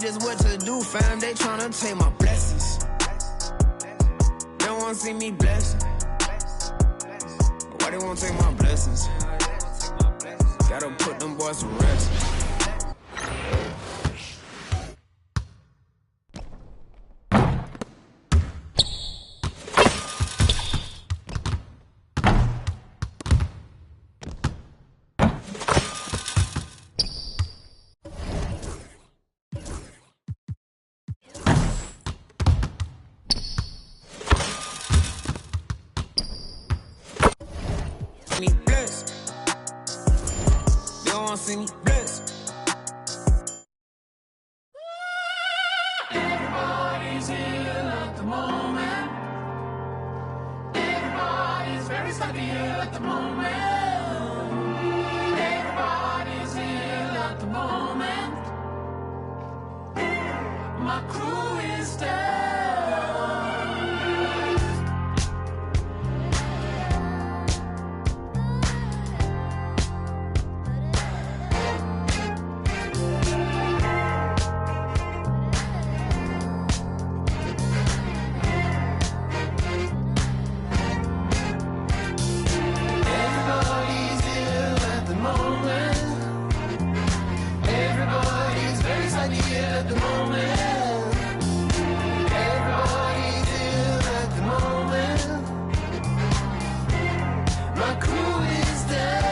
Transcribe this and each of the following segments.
just what to do, fam. They tryna take my blessings. They wanna see me blessed. Why they wanna take my blessings? Gotta put them boys to rest. Me blessed. They don't wanna see me blessed. Everybody's ill at the moment. Everybody's very stucky at the moment. Everybody's ill at the moment. My crew is down. At the moment, everybody's ill at the moment. My crew is down.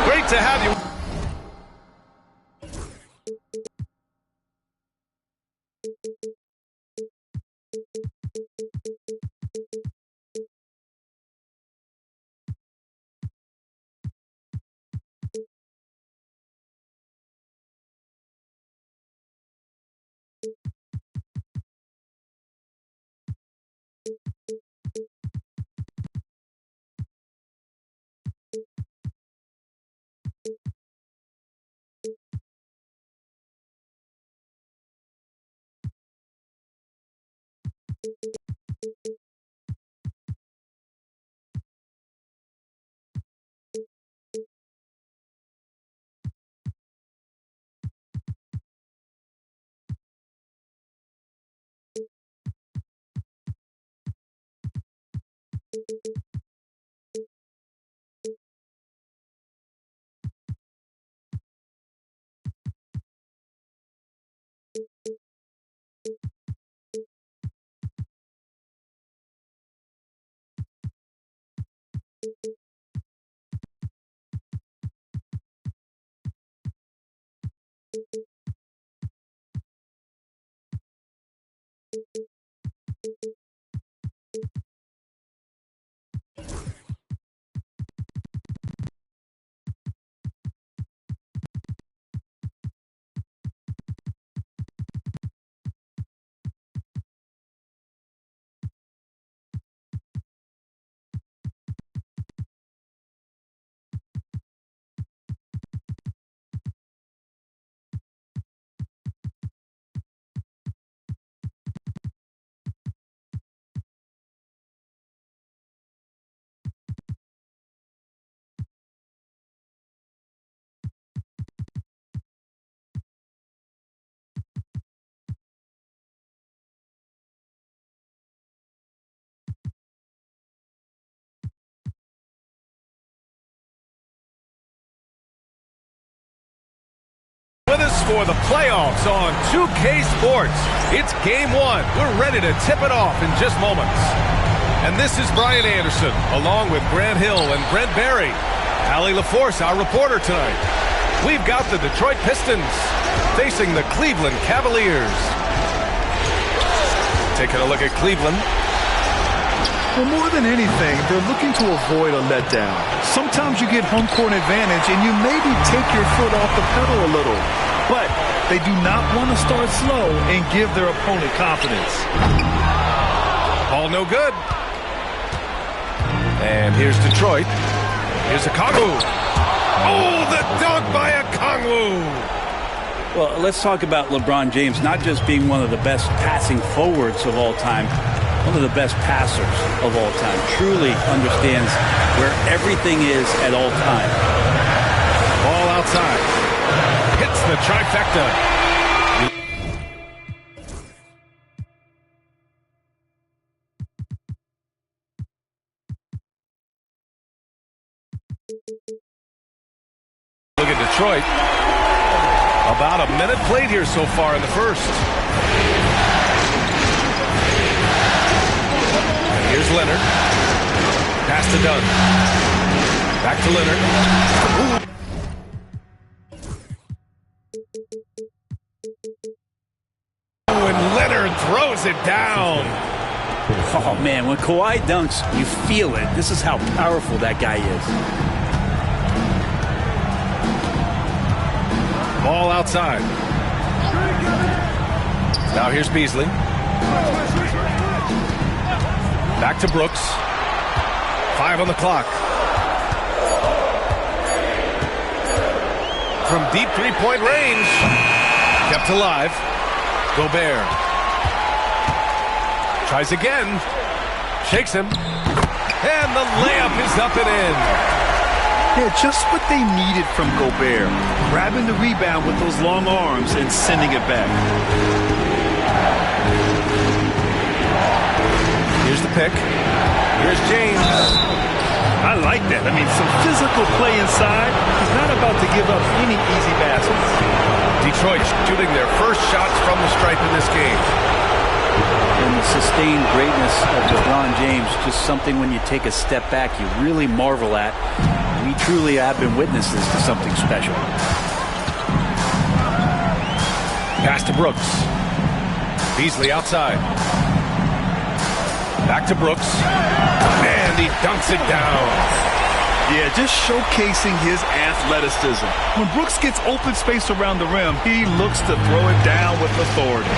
Great to have you. With us for the playoffs on 2K Sports. It's game one. We're ready to tip it off in just moments. And this is Brian Anderson, along with Grant Hill and Brent Barry. Allie LaForce, our reporter tonight. We've got the Detroit Pistons facing the Cleveland Cavaliers. Taking a look at Cleveland. Well, more than anything, they're looking to avoid a letdown. Sometimes you get home court advantage and you maybe take your foot off the pedal a little. But they do not want to start slow and give their opponent confidence. Ball no good. And here's Detroit. Here's Okongwu. Oh, the dunk by Okongwu. Well, let's talk about LeBron James not just being one of the best passing forwards of all time, one of the best passers of all time. Truly understands where everything is at all times. Ball outside. Hits the trifecta. Look at Detroit. About a minute played here so far in the first. Here's Leonard. Pass to Dunn. Back to Leonard. Oh, and Leonard throws it down. Oh, man, when Kawhi dunks, you feel it. This is how powerful that guy is. Ball outside. Now here's Beasley. Back to Brooks. 5 on the clock. From deep three-point range. Kept alive. Gobert. Tries again. Shakes him. And the layup is up and in. Yeah, just what they needed from Gobert. Grabbing the rebound with those long arms and sending it back. Here's the pick. Here's James. I like that. I mean, some physical play inside. He's not about to give up any easy baskets. Detroit shooting their first shots from the stripe in this game. And the sustained greatness of LeBron James, just something when you take a step back, you really marvel at. We truly have been witnesses to something special. Pass to Brooks. Beasley outside. Back to Brooks. And he dunks it down. Yeah, just showcasing his athleticism. When Brooks gets open space around the rim, he looks to throw it down with authority.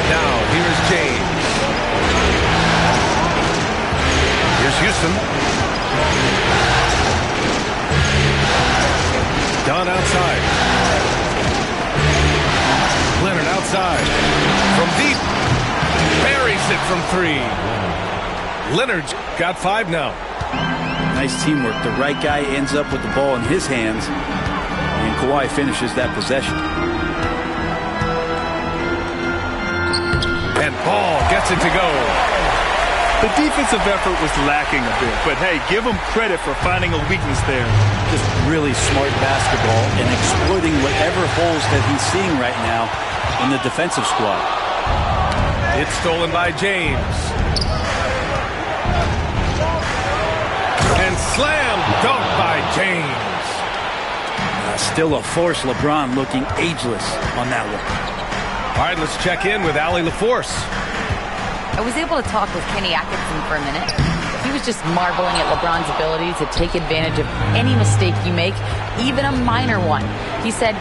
Now, here's James. Here's Houston. Dunn outside. Leonard outside. From deep. from three. Leonard's got 5 now. Nice teamwork. The right guy ends up with the ball in his hands, and Kawhi finishes that possession. And Ball gets it to go. The defensive effort was lacking a bit, but hey, give him credit for finding a weakness there. Just really smart basketball and exploiting whatever holes that he's seeing right now in the defensive squad. It's stolen by James. And slam dunk by James. Still a force. LeBron looking ageless on that one. All right, let's check in with Allie LaForce. I was able to talk with Kenny Atkinson for a minute. He was just marveling at LeBron's ability to take advantage of any mistake you make, even a minor one. He said,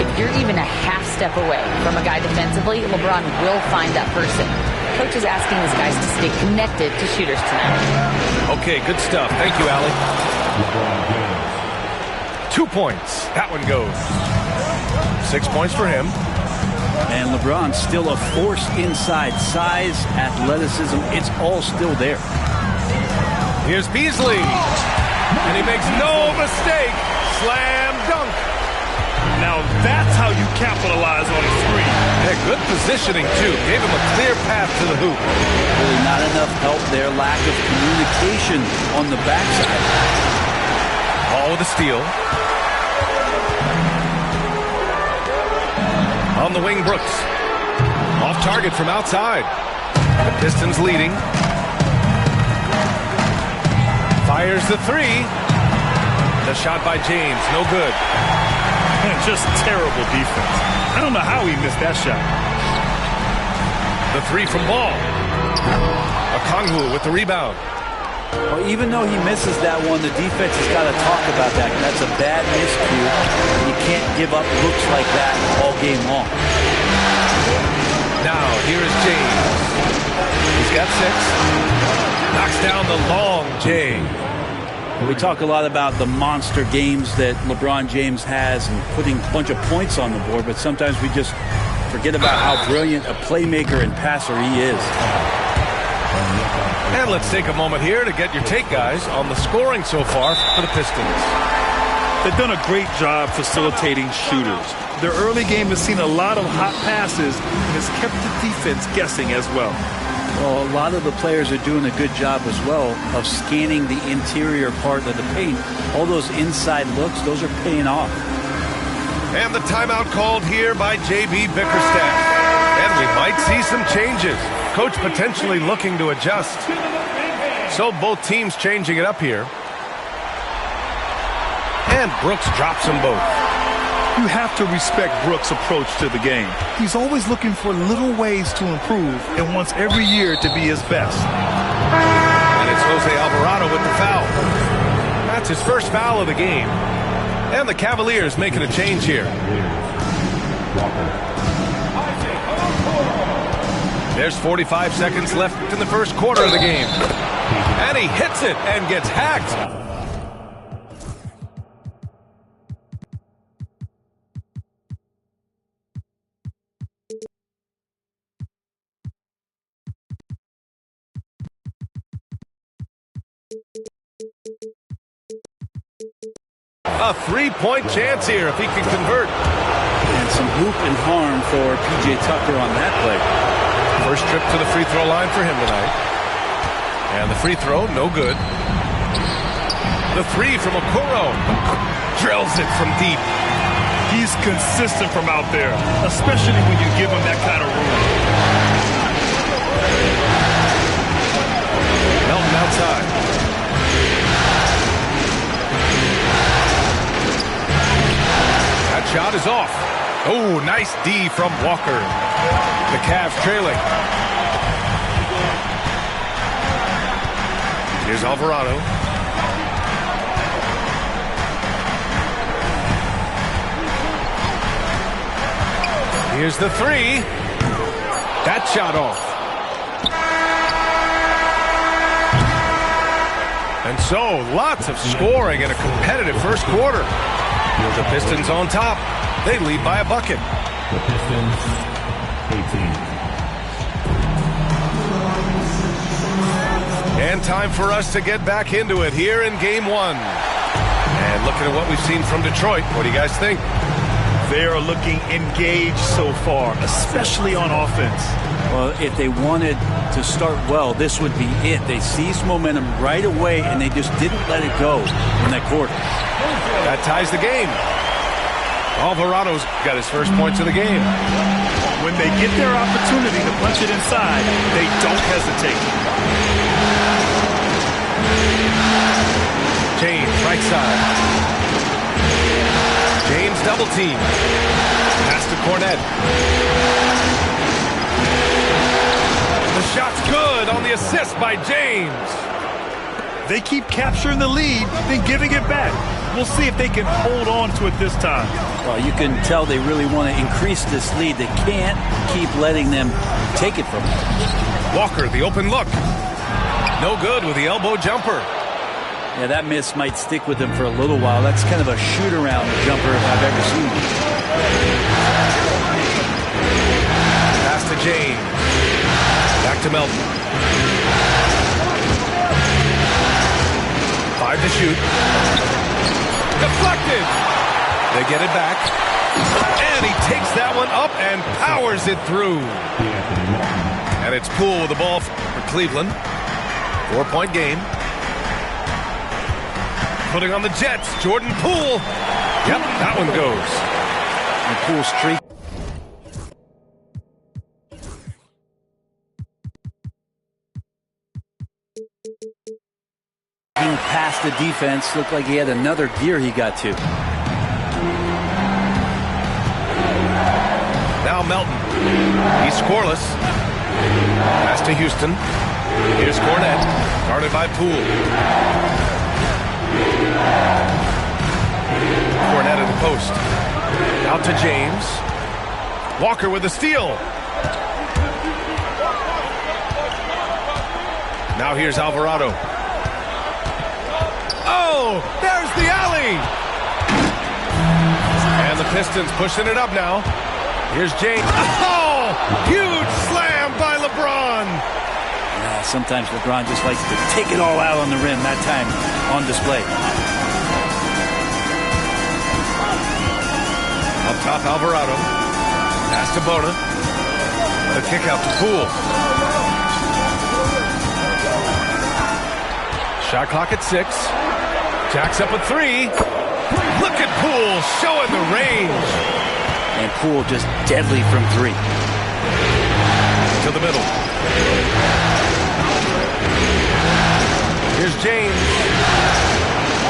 if you're even a half step away from a guy defensively, LeBron will find that person. Coach is asking his guys to stay connected to shooters tonight. Okay, good stuff. Thank you, Allie. 2 points. That one goes. 6 points for him. And LeBron still a force inside. Size, athleticism, it's all still there. Here's Beasley. And he makes no mistake. Slam dunk. Now that's how you capitalize on a screen. Yeah, good positioning, too. Gave him a clear path to the hoop. Really not enough help there. Lack of communication on the backside. Ball with a steal. On the wing, Brooks. Off target from outside. The Pistons leading. Fires the three. The shot by James, no good. Just terrible defense. I don't know how he missed that shot. The three from Ball. Okongwu with the rebound. Well, even though he misses that one, the defense has got to talk about that. That's a bad miscue. You can't give up looks like that all game long. Now, here is James. He's got 6. Knocks down the long J. We talk a lot about the monster games that LeBron James has and putting a bunch of points on the board, but sometimes we just forget about how brilliant a playmaker and passer he is. And let's take a moment here to get your take, guys, on the scoring so far for the Pistons. They've done a great job facilitating shooters. Their early game has seen a lot of hot passes and has kept the defense guessing as well. Well, a lot of the players are doing a good job as well of scanning the interior part of the paint. All those inside looks, those are paying off. And the timeout called here by J.B. Bickerstaff. And we might see some changes. Coach potentially looking to adjust. So both teams changing it up here. And Brooks drops them both. You have to respect Brooks' approach to the game. He's always looking for little ways to improve and wants every year to be his best. And it's Jose Alvarado with the foul. That's his first foul of the game. And the Cavaliers making a change here. There's 45 seconds left in the first quarter of the game. And he hits it and gets hacked. A three-point chance here if he can convert. And some hoop and harm for P.J. Tucker on that play. First trip to the free throw line for him tonight. And the free throw, no good. The three from Okoro. Drills it from deep. He's consistent from out there, especially when you give him that kind of room. Melton outside. That shot is off. Oh, nice D from Walker. The Cavs trailing. Here's Alvarado. Here's the three. That shot off. And so, lots of scoring in a competitive first quarter. The Pistons on top. They lead by a bucket. The Pistons, 18. time for us to get back into it here in Game 1. And looking at what we've seen from Detroit, what do you guys think? They are looking engaged so far, especially on offense. Well, if they wanted to start well, this would be it. They seized momentum right away, and they just didn't let it go in that quarter. That ties the game. Alvarado's got his first points of the game. When they get their opportunity to punch it inside, they don't hesitate. James, right side. James double team. Pass to Cornette. The shot's good on the assist by James. They keep capturing the lead, then giving it back. We'll see if they can hold on to it this time. Well, you can tell they really want to increase this lead. They can't keep letting them take it from them. Walker, the open look. No good with the elbow jumper. Yeah, that miss might stick with him for a little while. That's kind of a shoot-around jumper if I've ever seen one. Pass to James. Back to Melton. 5 to shoot. Deflected. They get it back. And he takes that one up and powers it through. And it's Poole with the ball for Cleveland. 4-point game. Putting on the Jets, Jordan Poole. Yep, that one goes. And Poole's streak. Being past the defense, looked like he had another gear he got to. Now Melton. He's scoreless. Pass to Houston. Here's Cornette. Guarded by Poole. Cornette at the post. Out to James. Walker with the steal. Now here's Alvarado. Oh, there's the alley. And the Pistons pushing it up now. Here's James. Oh, huge slam by LeBron. Sometimes LeBron just likes to take it all out on the rim, that time on display. Up top, Alvarado. Pass to Bona. The kick out to Poole. Shot clock at 6. Jacks up at 3. Look at Poole showing the range. And Poole just deadly from 3. To the middle. Here's James.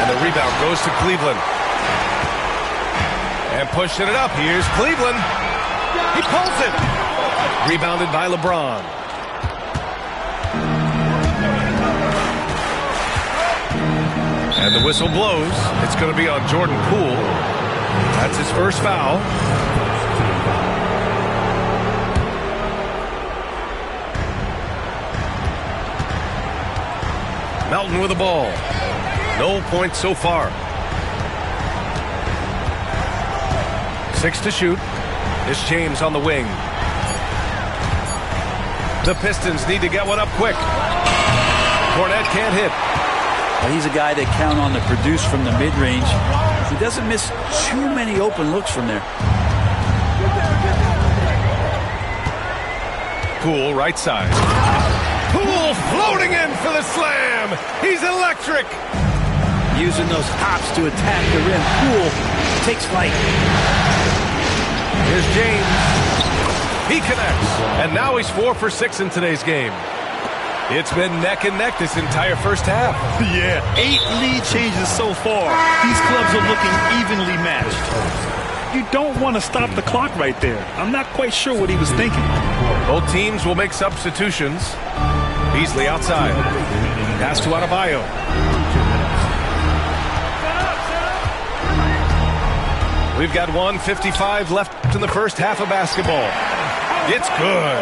And the rebound goes to Cleveland. And pushing it up. Here's Cleveland. He pulls it. Rebounded by LeBron. And the whistle blows. It's going to be on Jordan Poole. That's his first foul. Melton with the ball. No points so far. 6 to shoot. It's James on the wing. The Pistons need to get one up quick. Cornette can't hit. Well, he's a guy they count on to produce from the mid-range. He doesn't miss too many open looks from there. Poole, right side. Poole floating in for the slam. He's electric. Using those hops to attack the rim. Poole takes flight. Here's James. He connects. And now he's 4 for 6 in today's game. It's been neck and neck this entire first half. Yeah, 8 lead changes so far. These clubs are looking evenly matched. You don't want to stop the clock right there. I'm not quite sure what he was thinking. Both teams will make substitutions. Beasley outside. Pass to Adebayo. We've got 1:55 left in the first half of basketball. It's good.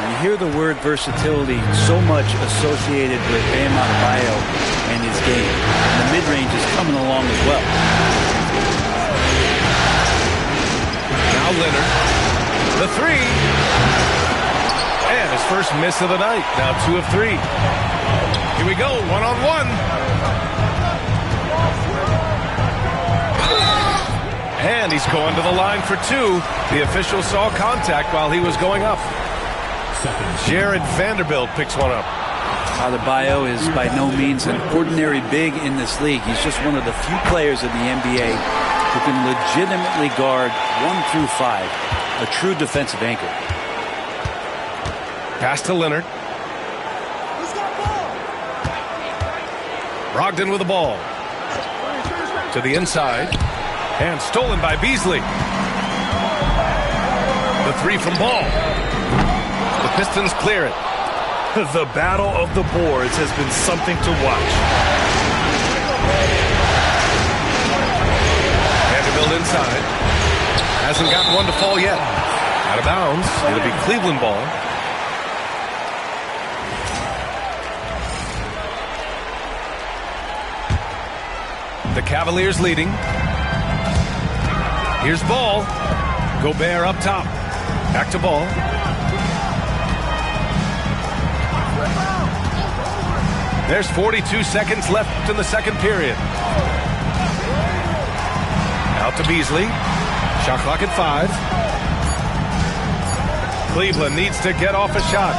You hear the word versatility so much associated with Bam Adebayo and his game. And the mid-range is coming along as well. Now Leonard. The 3. And his first miss of the night. Now 2 of 3. Here we go, one-on-one. And he's going to the line for two. The official saw contact while he was going up. Jared Vanderbilt picks one up. Adebayo is by no means an ordinary big in this league. He's just one of the few players in the NBA who can legitimately guard 1 through 5. A true defensive anchor. Pass to Leonard. Brogdon with the ball. To the inside. And stolen by Beasley. The three from Ball. The Pistons clear it. The battle of the boards has been something to watch. Vanderbilt inside. Hasn't gotten one to fall yet. Out of bounds. It'll be Cleveland ball. The Cavaliers leading. Here's Ball. Gobert up top. Back to Ball. There's 42 seconds left in the second period. Out to Beasley. Shot clock at 5. Cleveland needs to get off a shot.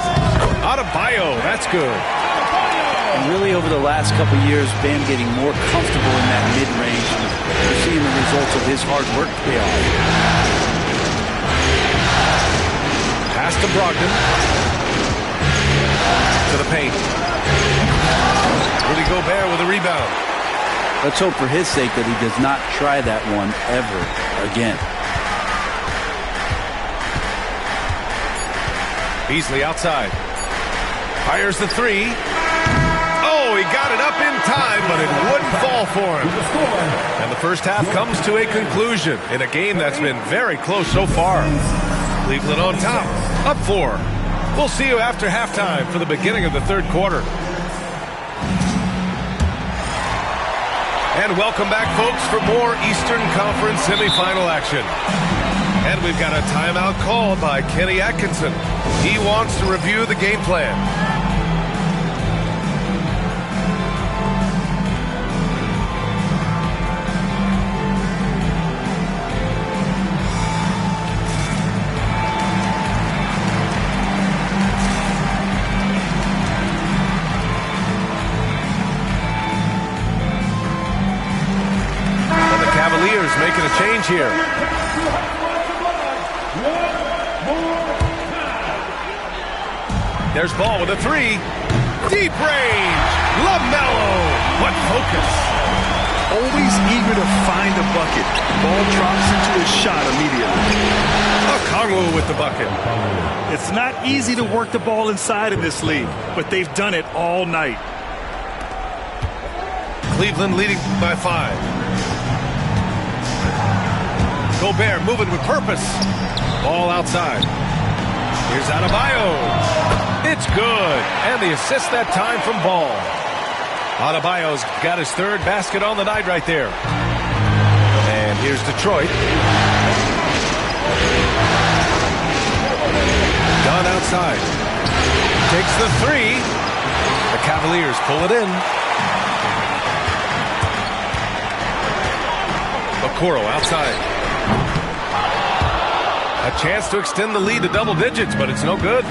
Adebayo, that's good. And really over the last couple years, Bam getting more comfortable in that mid-range. We're seeing the results of his hard work pay off. Pass to Brogdon. To the paint. Rudy Gobert with a rebound. Let's hope for his sake that he does not try that one ever again. Beasley outside. Fires the three. Oh, he got it up in time, but it wouldn't fall for him. And the first half comes to a conclusion in a game that's been very close so far. Cleveland on top, up 4. We'll see you after halftime for the beginning of the third quarter. And welcome back, folks, for more Eastern Conference semifinal action. And we've got a timeout called by Kenny Atkinson. He wants to review the game plan. And the Cavaliers making a change here. There's Ball with a three. Deep range. LaMelo. What focus. Always eager to find a bucket. Ball drops into his shot immediately. Okongwu with the bucket. It's not easy to work the ball inside in this league, but they've done it all night. Cleveland leading by 5. Gobert moving with purpose. Ball outside. Here's Adebayo. It's good. And the assist that time from Ball. Adebayo's got his third basket on the night right there. And here's Detroit. Dunn outside. Takes the three. The Cavaliers pull it in. Okoro outside. A chance to extend the lead to double digits, but it's no good.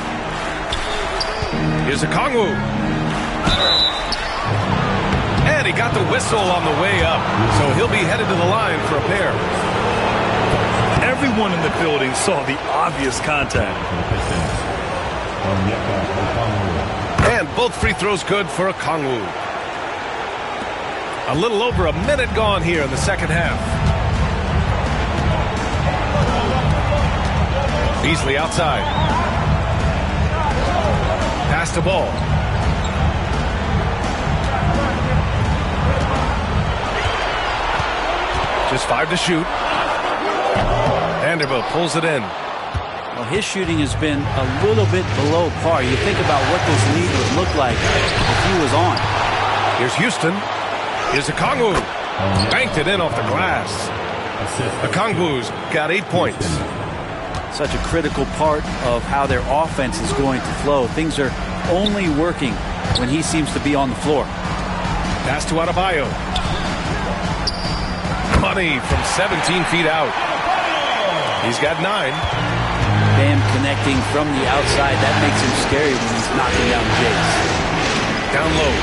Here's Okongwu. And he got the whistle on the way up, so he'll be headed to the line for a pair. Everyone in the building saw the obvious contact. And both free throws good for Okongwu. A little over a minute gone here in the second half. Beasley outside. Pass to Ball. Just 5 to shoot. Vanderbilt pulls it in. Well, his shooting has been a little bit below par. You think about what this lead would look like if he was on. Here's Houston. Here's Okongwu. Banked it in off the glass. Okongwu's got 8 points. Such a critical part of how their offense is going to flow. Things are only working when he seems to be on the floor. Pass to Adebayo. Money from 17 feet out. He's got 9. Bam connecting from the outside. That makes him scary when he's knocking down Jays. Down low.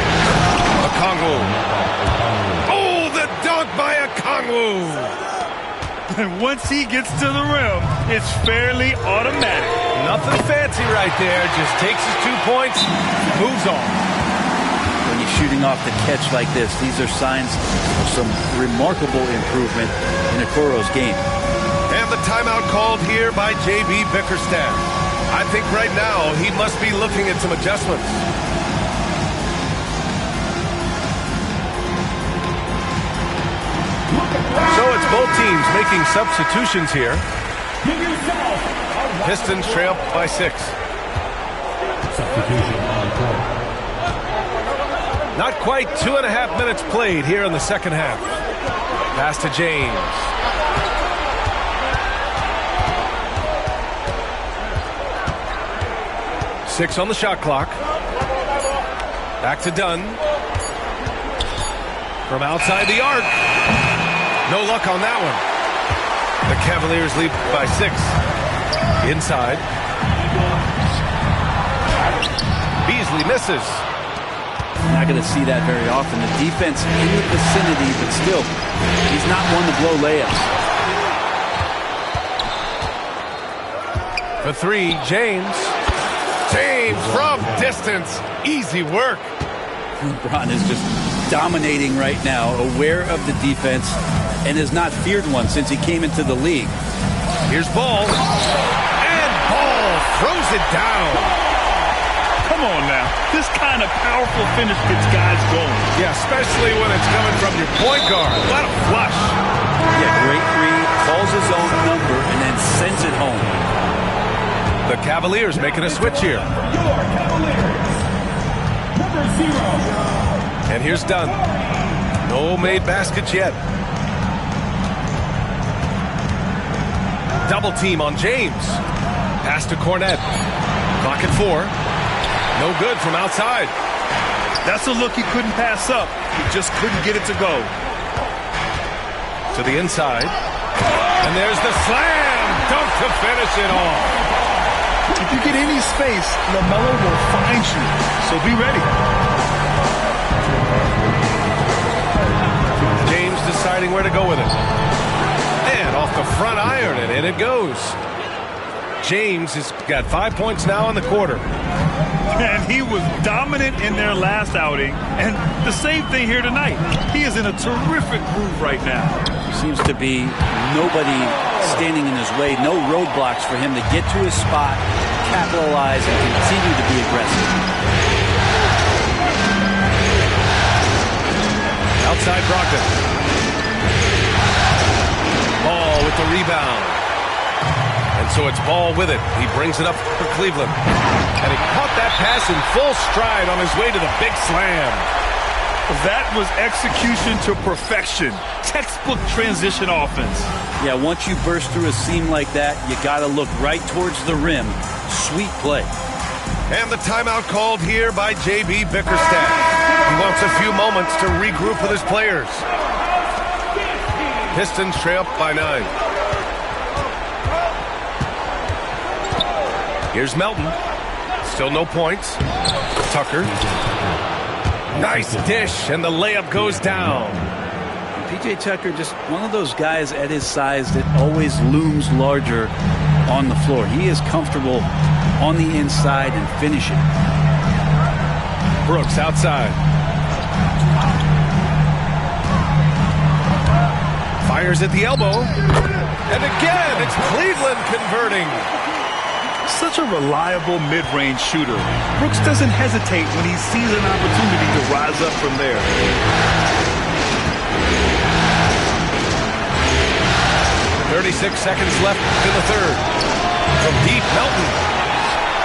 Okongwu. Oh, the dunk by Okongwu. And once he gets to the rim, it's fairly automatic. Nothing fancy right there. Just takes his 2 points, moves on. When you're shooting off the catch like this, these are signs of some remarkable improvement in Okoro's game. And the timeout called here by J.B. Bickerstaff. I think right now he must be looking at some adjustments. So it's both teams making substitutions here. Pistons trail by 6. Substitution on the court. Not quite 2.5 minutes played here in the second half. Pass to James. Six on the shot clock. Back to Dunn. From outside the arc. No luck on that one. The Cavaliers lead by 6. Inside. Beasley misses. Not going to see that very often. The defense in the vicinity, but still, he's not one to blow layups. For 3, James. James from distance. Easy work. LeBron is just dominating right now, aware of the defense, and has not feared one since he came into the league. Here's Ball. And Ball throws it down. Come on now. This kind of powerful finish gets guys going. Yeah, especially when it's coming from your point guard. What a flush. Yeah, great read, calls his own number, and then sends it home. The Cavaliers making a switch here. Your Cavaliers. Number 0. And here's Dunn. No made baskets yet. Double team on James. Pass to Cornette. Clock at 4. No good from outside. That's a look he couldn't pass up. He just couldn't get it to go. To the inside. And there's the slam dunk to finish it off. If you get any space, LaMelo will find you. So be ready. James deciding where to go with it. And off the front iron, and in it goes. James has got 5 points now in the quarter. And he was dominant in their last outing. And the same thing here tonight. He is in a terrific groove right now. Seems to be nobody standing in his way, no roadblocks for him to get to his spot, capitalize, and continue to be aggressive. Outside Brogdon. Ball with the rebound. And so it's Ball with it. He brings it up for Cleveland. And he caught that pass in full stride on his way to the big slam. That was execution to perfection. Textbook transition offense. Yeah, once you burst through a seam like that, you got to look right towards the rim. Sweet play. And the timeout called here by J.B. Bickerstaff. He wants a few moments to regroup with his players. Pistons trail up by 9. Here's Melton. Still no points. Tucker. Nice dish, and the layup goes down. P.J. Tucker, just one of those guys at his size that always looms larger on the floor. He is comfortable on the inside and finishing. Brooks outside. Fires at the elbow. And again, it's Cleveland converting. Such a reliable mid-range shooter. Brooks doesn't hesitate when he sees an opportunity to rise up from there. 36 seconds left in the third. From deep, Melton.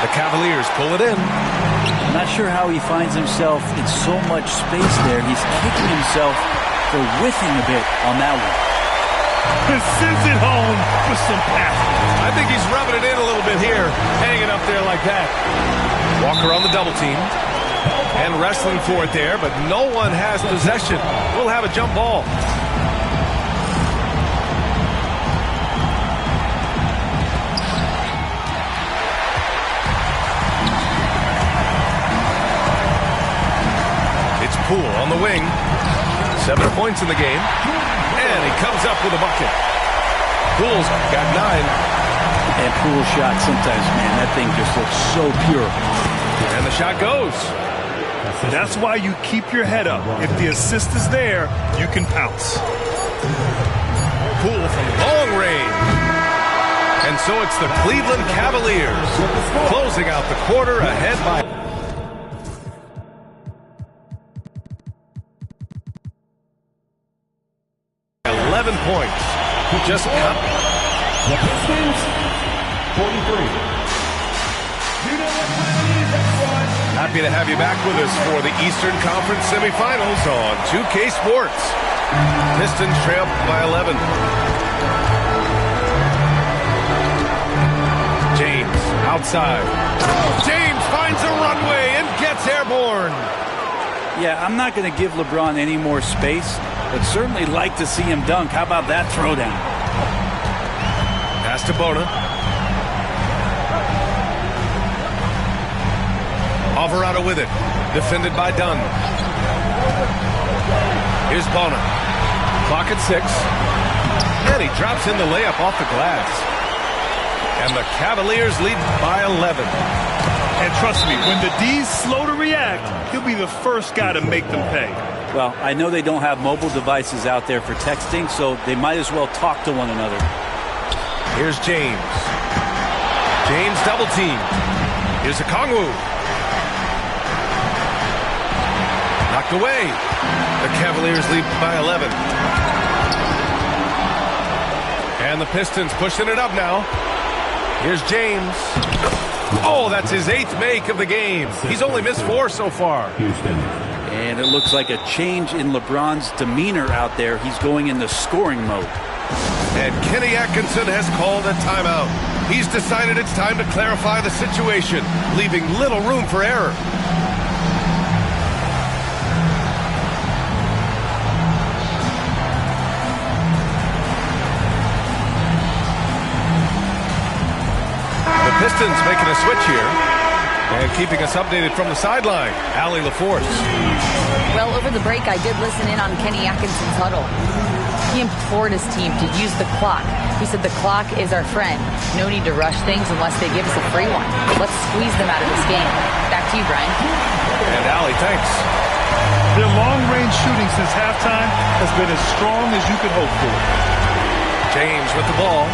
The Cavaliers pull it in. I'm not sure how he finds himself in so much space there. He's kicking himself for whiffing a bit on that one. And sends it home with some passion. I think he's rubbing it in a little bit here, hanging up there like that. Walker on the double team. And wrestling for it there, but no one has possession. We'll have a jump ball. It's Poole on the wing. 7 points in the game. And he comes up with a bucket. Poole's got 9. And Poole's shot sometimes, man, that thing just looks so pure. And the shot goes. That's why you keep your head up. If the assist is there, you can pounce. Poole from long range. And so it's the Cleveland Cavaliers closing out the quarter ahead by 11 points. Just The Pistons, 43. happy to have you back with us for the Eastern Conference semifinals on 2K Sports. Pistons trail by 11. James outside. James finds a runway and gets airborne. Yeah, I'm not going to give LeBron any more space, but certainly like to see him dunk. How about that throwdown? Pass to Bona. Alvarado with it. Defended by Dunn. Here's Bona. Clock at 6. And he drops in the layup off the glass. And the Cavaliers lead by 11. And trust me, when the D's slow to react, he'll be the first guy to make them pay. Well, I know they don't have mobile devices out there for texting, so they might as well talk to one another. Here's James. James double team. Here's Okongwu. Knocked away. The Cavaliers lead by 11. And the Pistons pushing it up now. Here's James. Oh, that's his 8th make of the game. He's only missed 4 so far. And it looks like a change in LeBron's demeanor out there. He's going into scoring mode. And Kenny Atkinson has called a timeout. He's decided it's time to clarify the situation, leaving little room for error. The Pistons making a switch here and keeping us updated from the sideline. Allie LaForce. Well, over the break, I did listen in on Kenny Atkinson's huddle. He implored his team to use the clock. He said the clock is our friend. No need to rush things unless they give us a free one. Let's squeeze them out of this game. Back to you, Brian. And Allie, thanks. Their long-range shooting since halftime has been as strong as you could hope for. James with the ball.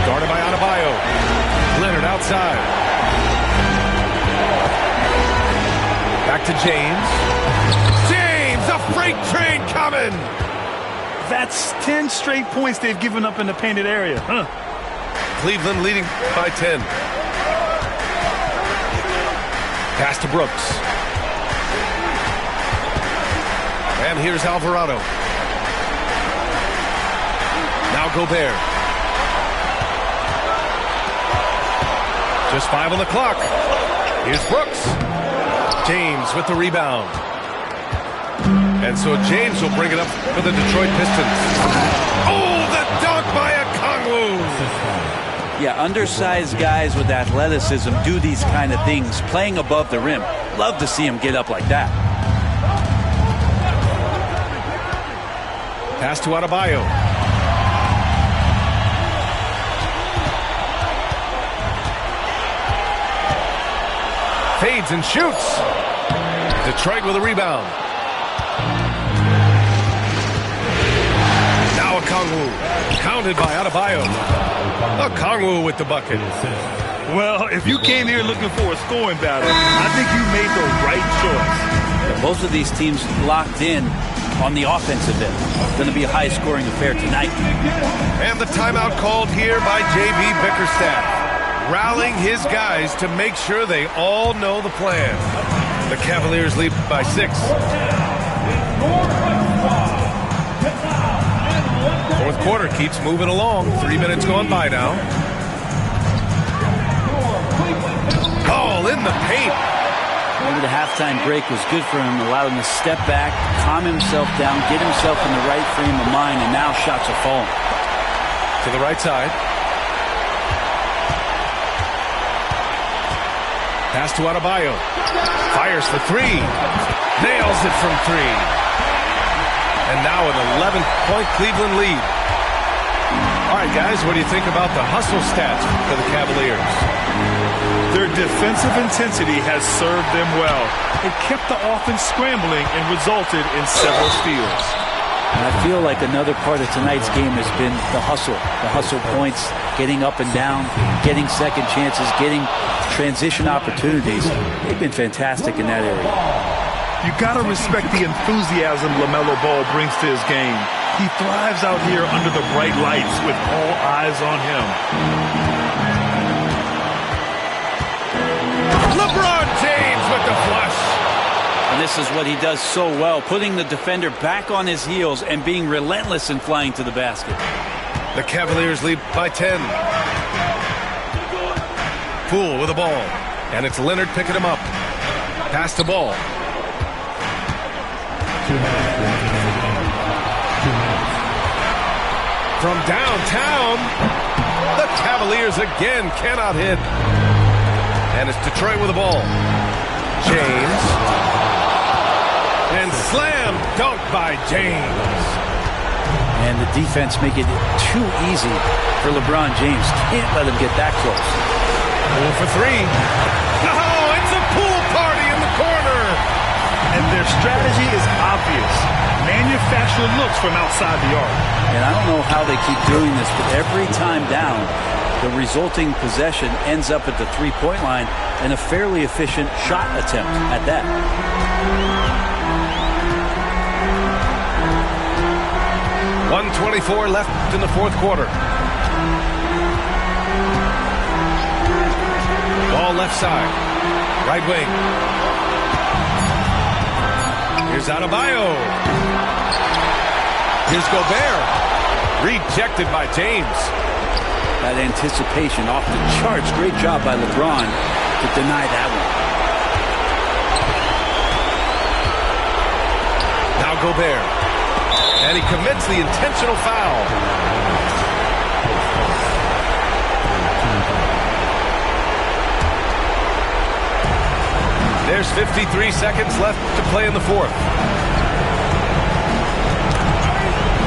Guarded by Adebayo. Leonard outside. Back to James. James, a freight train coming. That's 10 straight points they've given up in the painted area. Cleveland leading by 10. Pass to Brooks. And here's Alvarado. Now Gobert. Just 5 on the clock. Here's Brooks. James with the rebound. And so James will bring it up for the Detroit Pistons. Oh, the dunk by Okongwu. Yeah, undersized guys with athleticism do these kind of things, playing above the rim. Love to see him get up like that. Pass to Adebayo. Fades and shoots. Detroit with a rebound. Now Okongwu. Counted by Adebayo. Okongwu with the bucket. Well, if you came here looking for a scoring battle, I think you made the right choice. Both of these teams locked in on the offensive end. It's going to be a high-scoring affair tonight. And the timeout called here by J.B. Bickerstaff, rallying his guys to make sure they all know the plan. The Cavaliers lead by 6. Fourth quarter keeps moving along. 3 minutes gone by now. Ball in the paint. Maybe the halftime break was good for him, allowed him to step back, calm himself down, get himself in the right frame of mind, and now shots are falling. To the right side. Pass to Adebayo. Fires for three. Nails it from three. And now an 11-point Cleveland lead. All right, guys, what do you think about the hustle stats for the Cavaliers? Their defensive intensity has served them well. It kept the offense scrambling and resulted in several steals. And I feel like another part of tonight's game has been the hustle. The hustle points, getting up and down, getting second chances, getting transition opportunities. They've been fantastic in that area. You got to respect the enthusiasm LaMelo Ball brings to his game. He thrives out here under the bright lights with all eyes on him. LeBron James with the flush. And this is what he does so well, putting the defender back on his heels and being relentless in flying to the basket. The Cavaliers lead by 10. Poole with the ball. And it's Leonard picking him up. Pass the ball. From downtown, the Cavaliers again cannot hit. And it's Detroit with the ball. James. And slam dunk by James. And the defense make it too easy for LeBron James. Can't let him get that close. Poole for three. Oh, it's a pool party in the corner. And their strategy is obvious. Manufacture looks from outside the arc. And I don't know how they keep doing this, but every time down, the resulting possession ends up at the three-point line and a fairly efficient shot attempt at that. 1:24 left in the fourth quarter. Ball left side. Right wing. Here's Adebayo. Here's Gobert. Rejected by James. That anticipation off the charts. Great job by LeBron to deny that one. Now Gobert. And he commits the intentional foul. There's 53 seconds left to play in the fourth.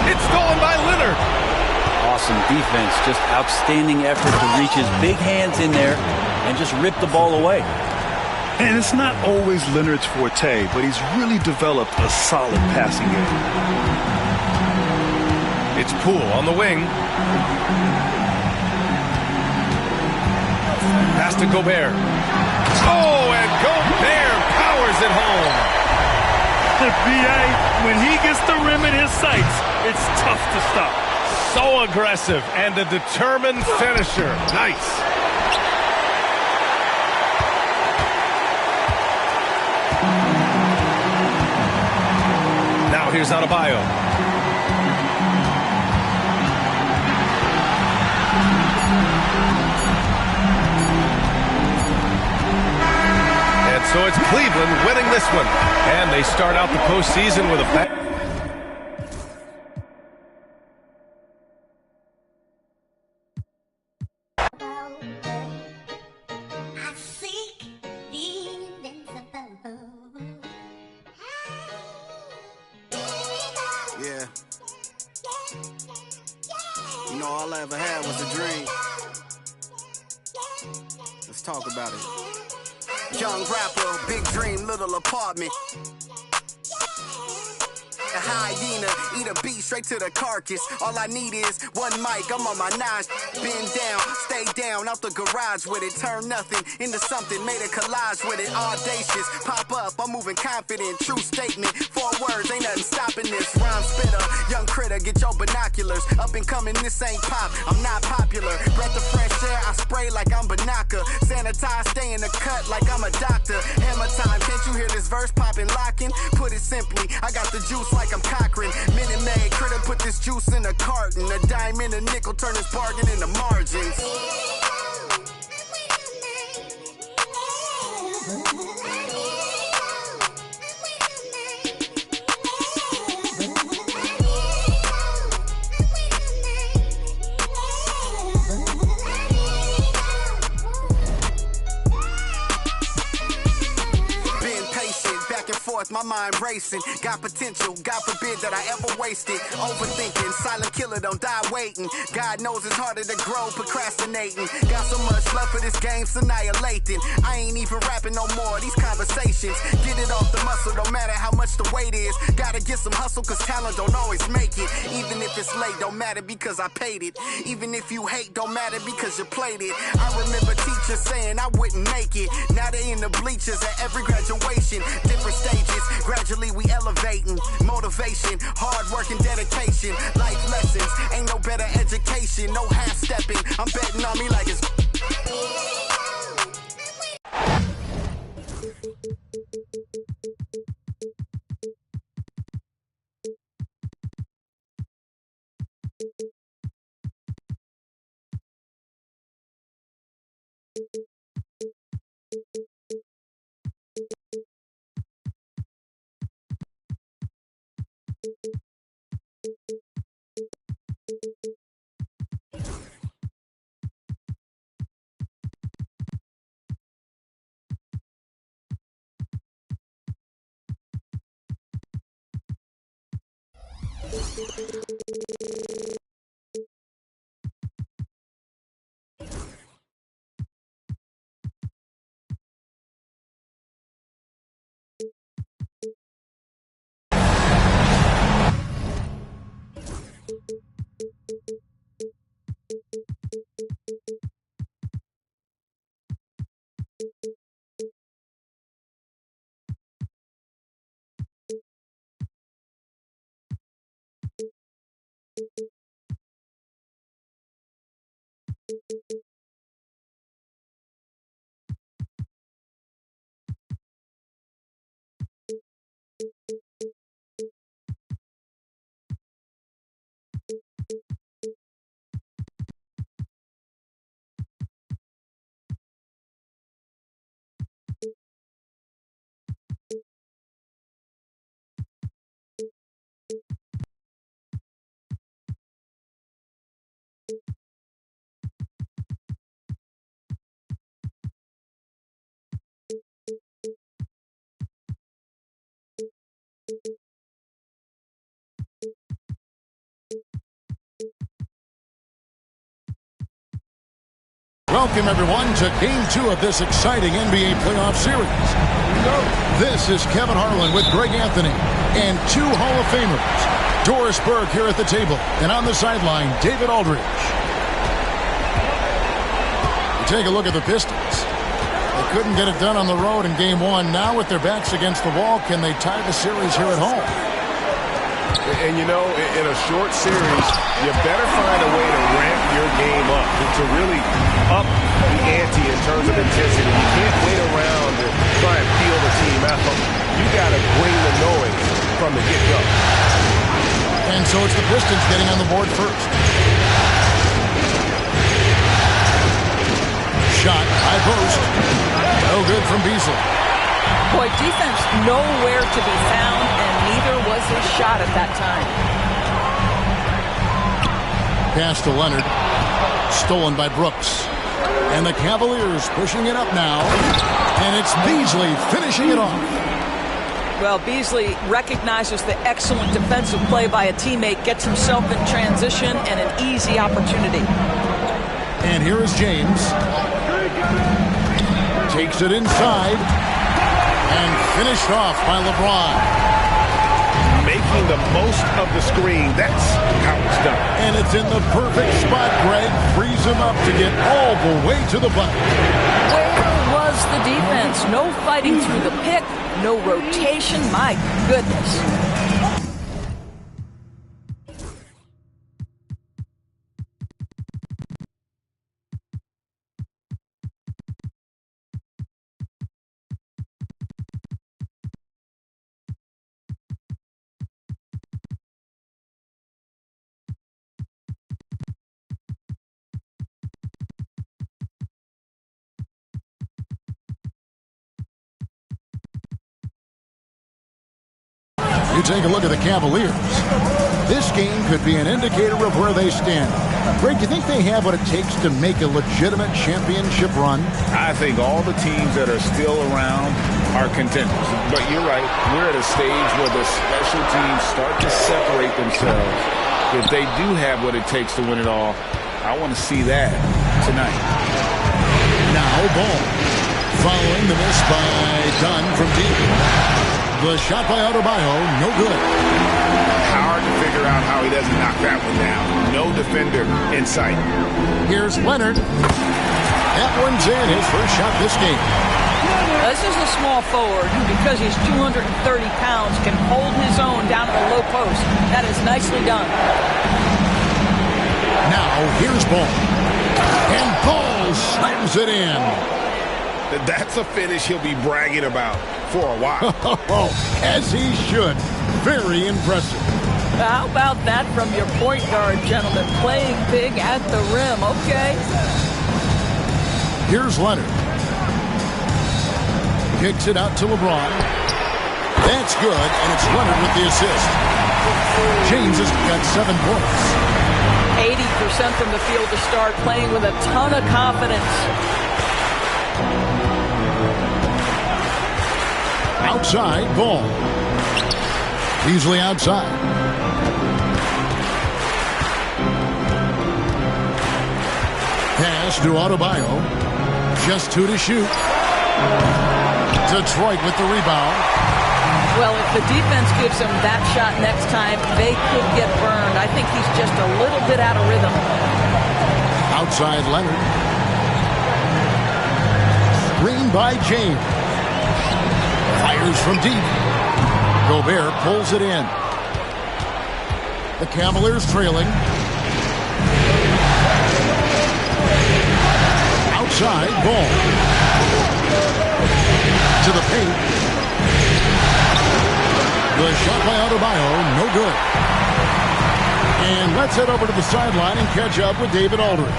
It's stolen by Leonard. Awesome defense. Just outstanding effort to reach his big hands in there and just rip the ball away. And it's not always Leonard's forte, but he's really developed a solid passing game. It's Poole on the wing. Pass to Gobert. Oh, and Gobert powers it home. B.A., when he gets the rim in his sights, it's tough to stop. So aggressive and a determined finisher. Nice. Now here's Adebayo. And so it's Cleveland winning this one. And they start out the postseason with a back. Yeah. You know, all I ever had was a dream. Let's talk about it. Young rapper, big dream, little apartment. A hyena, eat a beat straight to the carcass. All I need is one mic, I'm on my nine. Bend down, stay down, out the garage with it. Turn nothing into something, made a collage with it. Audacious, pop up, I'm moving confident. True statement, 4 words, ain't nothing stopping this. Rhyme spitter, young critter, get your binoculars. Up and coming, this ain't pop, I'm not popular. Breath of fresh air, I spray like I'm Banaka. Sanitize, stay in the cut like I'm a doctor. Hammer time, can't you hear this verse popping, locking? Put it simply, I got the juice like I'm Cochran. Minute Maid, critter put this juice in a carton. A dime and a nickel turn this bargain into margins. thoughts, my mind racing. Got potential, God forbid that I ever waste it. Overthinking, silent killer, don't die waiting. God knows it's harder to grow, procrastinating. Got so much love for this game's annihilating. I ain't even rapping no more, these conversations. Get it off the muscle, no matter how much the weight is. Gotta get some hustle, cause talent don't always make it. Even if it's late, don't matter because I paid it. Even if you hate, don't matter because you played it. I remember teachers saying I wouldn't make it. Now they in the bleachers at every graduation. Different stages, gradually we elevating. Motivation, hard work and dedication. Life lessons, ain't no better education. No half-stepping, I'm betting on me like it's... Welcome, everyone, to Game 2 of this exciting NBA playoff series. This is Kevin Harlan with Greg Anthony and two Hall of Famers. Doris Burke here at the table, and on the sideline, David Aldridge. We take a look at the Pistons. They couldn't get it done on the road in Game 1. Now with their backs against the wall, can they tie the series here at home? And, you know, in a short series, you better find a way to ramp your game up, to really up the ante in terms of intensity. You can't wait around and try and feel the team out. You got to bring the noise from the get-go. And so it's the Pistons getting on the board first. Shot, high post. No good from Beasley. Boy, defense nowhere to be found, and neither was his shot at that time. Pass to Leonard. Stolen by Brooks. And the Cavaliers pushing it up now. And it's Beasley finishing it off. Well, Beasley recognizes the excellent defensive play by a teammate, gets himself in transition, and an easy opportunity. And here is James. Takes it inside. And finished off by LeBron. Making the most of the screen. That's how it's done. And it's in the perfect spot. Greg frees him up to get all the way to the bucket. Where was the defense? No fighting through the pick. No rotation. My goodness. You take a look at the Cavaliers. this game could be an indicator of where they stand. Greg, do you think they have what it takes to make a legitimate championship run? I think all the teams that are still around are contenders. But you're right. We're at a stage where the special teams start to separate themselves. If they do have what it takes to win it all, I want to see that tonight. Now ball. Following the miss by Dunn from deep. The shot by Adebayo, no good. Hard to figure out how he doesn't knock that one down. No defender in sight. Here's Leonard. That one's in, his first shot this game. This is a small forward who, because he's 230 pounds, can hold his own down at the low post. That is nicely done. Now, here's Ball. And Ball slams it in. That's a finish he'll be bragging about for a while. As he should. Very impressive. How about that from your point guard, gentlemen? Playing big at the rim. Okay. Here's Leonard. Kicks it out to LeBron. That's good, and it's Leonard with the assist. James has got 7 points. 80% from the field to start, playing with a ton of confidence. Outside, Ball. Easily outside. Pass to Adebayo. Just 2 to shoot. Detroit with the rebound. Well, if the defense gives him that shot next time, they could get burned. I think he's just a little bit out of rhythm. Outside Leonard. Screen by James. Fires from deep. Gobert pulls it in. The Cavaliers trailing. Outside, Ball. To the paint. The shot by Adebayo, no good. And let's head over to the sideline and catch up with David Aldridge.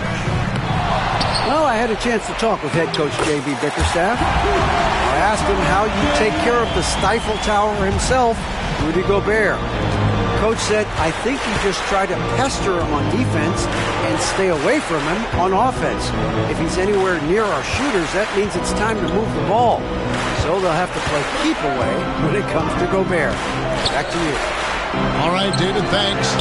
Well, I had a chance to talk with head coach J.B. Bickerstaff. I asked him how you take care of the Stifle Tower himself, Rudy Gobert. Coach said, I think you just try to pester him on defense and stay away from him on offense. If he's anywhere near our shooters, that means it's time to move the ball. So they'll have to play keep away when it comes to Gobert. Back to you. All right, David, thanks.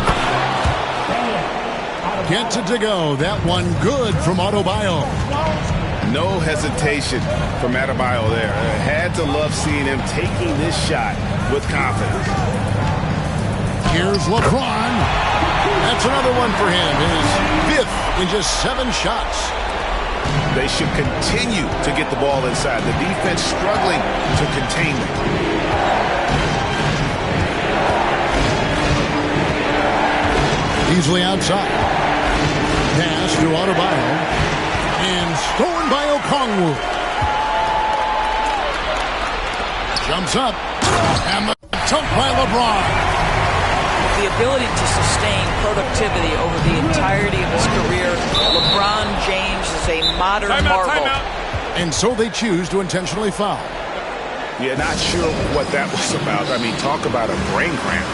Gets it to go. That one good from Adebayo. No hesitation from Adebayo there. Had to love seeing him taking this shot with confidence. Here's LeBron. That's another one for him. His 5th in just 7 shots. They should continue to get the ball inside. The defense struggling to contain them. Easily outside. Pass to Adebayo. And stolen by Okongwu. Jumps up. And the dunk by LeBron. The ability to sustain productivity over the entirety of his career, LeBron James is a modern marvel. And so they choose to intentionally foul. Yeah, not sure what that was about. I mean, talk about a brain cramp.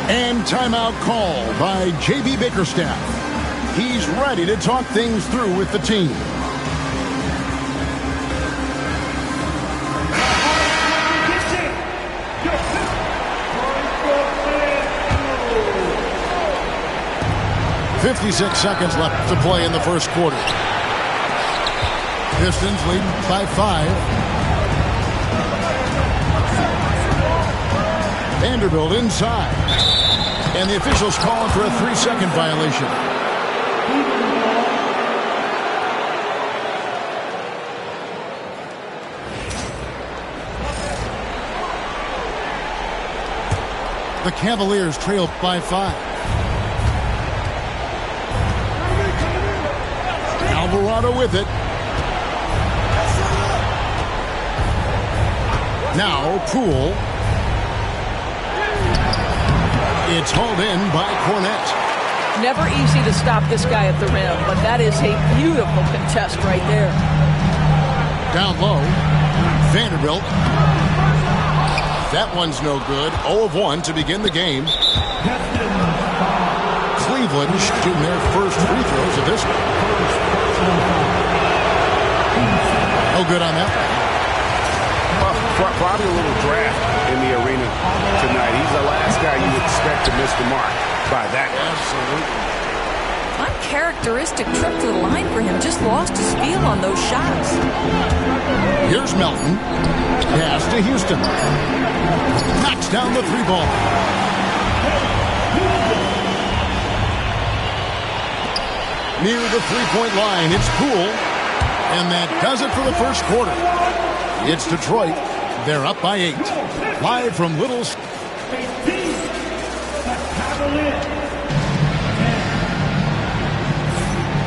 And timeout call by J.B. Bickerstaff. He's ready to talk things through with the team. .56 seconds left to play in the first quarter. Pistons leading by 5. Vanderbilt inside. And the officials calling for a 3-second violation. The Cavaliers trail by 5. Alvarado with it. Now Poole. It's hauled in by Cornette. Never easy to stop this guy at the rim, but that is a beautiful contest right there. Down low. Vanderbilt. That one's no good. 0 of 1 to begin the game. Cleveland shooting their first free throws of this one. No good on that one. Probably a little draft in the arena tonight. He's the last guy you expect to miss the mark by that. Absolutely. Uncharacteristic trip to the line for him. Just lost his feel on those shots. Here's Melton. Pass to Houston. Knocks down the 3-ball. Near the 3-point line, it's Poole. And that does it for the first quarter. It's Detroit. They're up by 8. Live from Little...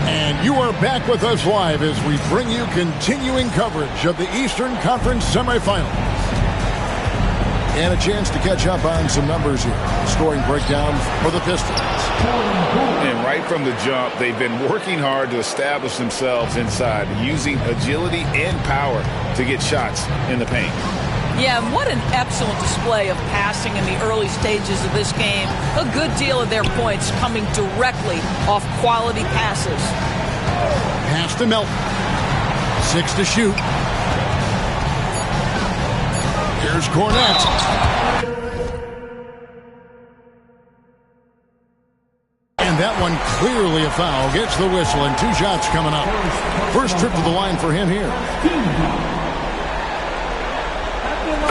And you are back with us live as we bring you continuing coverage of the Eastern Conference semifinals. And a chance to catch up on some numbers here. Scoring breakdown for the Pistons. And right from the jump, they've been working hard to establish themselves inside, using agility and power to get shots in the paint. Yeah, and what an excellent display of passing in the early stages of this game. A good deal of their points coming directly off quality passes. Pass to Melton. 6 to shoot. Here's Cornette. And that one clearly a foul. Gets the whistle and 2 shots coming up. First trip to the line for him here.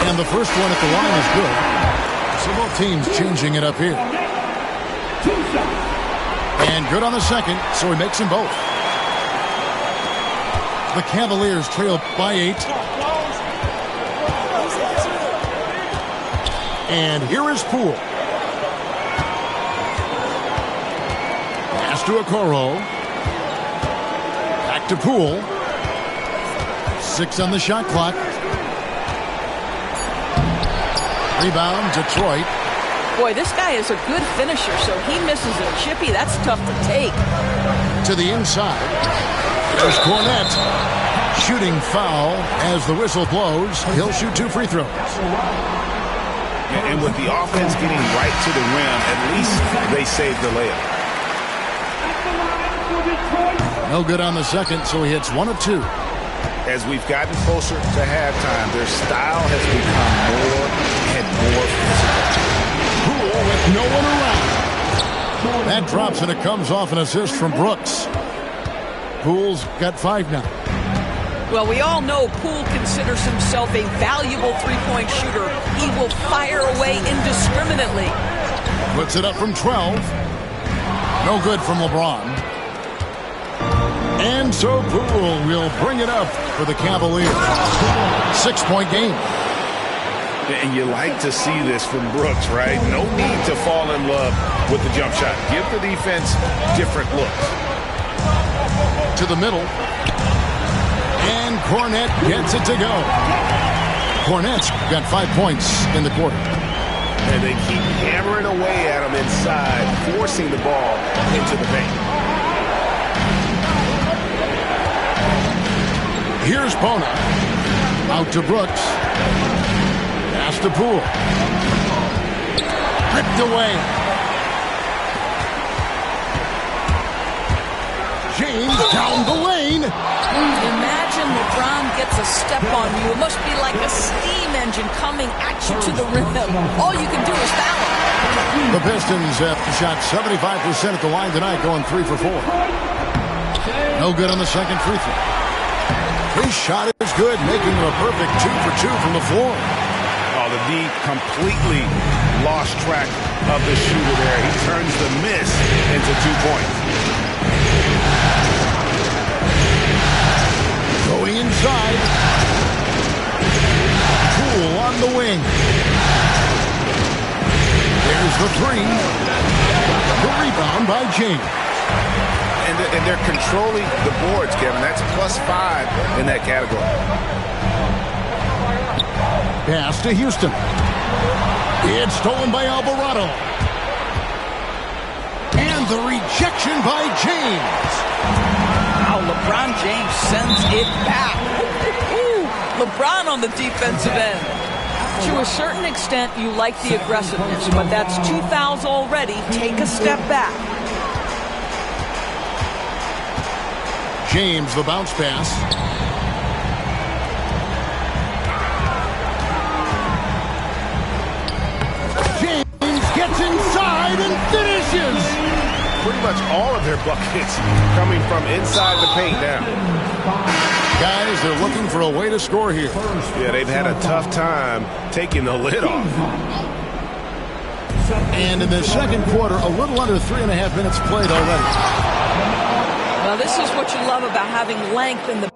And the first one at the line is good. So both teams changing it up here. And good on the second, so he makes them both. The Cavaliers trail by 8. And here is Poole. Pass to Okoro. Back to Poole. 6 on the shot clock. Rebound, Detroit. Boy, this guy is a good finisher, so he misses a chippy. That's tough to take. To the inside. There's Cornette. Shooting foul as the whistle blows. He'll shoot 2 free throws. And with the offense getting right to the rim, at least they saved the layup. No good on the second, so he hits 1 of 2. As we've gotten closer to halftime, their style has become more and more physical. Poole with no one around. That drops and it comes off an assist from Brooks. Poole's got 5 now. Well, we all know Poole considers himself a valuable three-point shooter. He will fire away indiscriminately. Puts it up from 12. No good from LeBron. And so Poole will bring it up for the Cavaliers. 6-point game. And you like to see this from Brooks, right? No need to fall in love with the jump shot. Give the defense different looks. To the middle. And Cornette gets it to go. Cornette's got 5 points in the quarter. And they keep hammering away at him inside, forcing the ball into the paint. Here's Bona. Out to Brooks. Pass to Poole. Ripped away. James down the lane. Imagine LeBron gets a step on you. It must be like a steam engine coming at you to the rim. All you can do is foul him. The Pistons have shot 75% at the line tonight, going 3 for 4. No good on the second free throw. His shot is good, making him a perfect 2 for 2 from the floor. Oh, the D completely lost track of the shooter there. He turns the miss into 2 points. Going inside. Poole on the wing. There's the 3. The rebound by James. And they're controlling the boards, Kevin. That's +5 in that category. Pass to Houston. It's stolen by Alvarado. And the rejection by James. Wow, LeBron James sends it back. LeBron on the defensive end. To a certain extent, you like the aggressiveness, but that's 2 fouls already. Take a step back. James, the bounce pass. James gets inside and finishes. Pretty much all of their buckets coming from inside the paint now. Guys, they're looking for a way to score here. Yeah, they've had a tough time taking the lid off. And in the second quarter, a little under 3.5 minutes played already. Well, this is what you love about having length in the...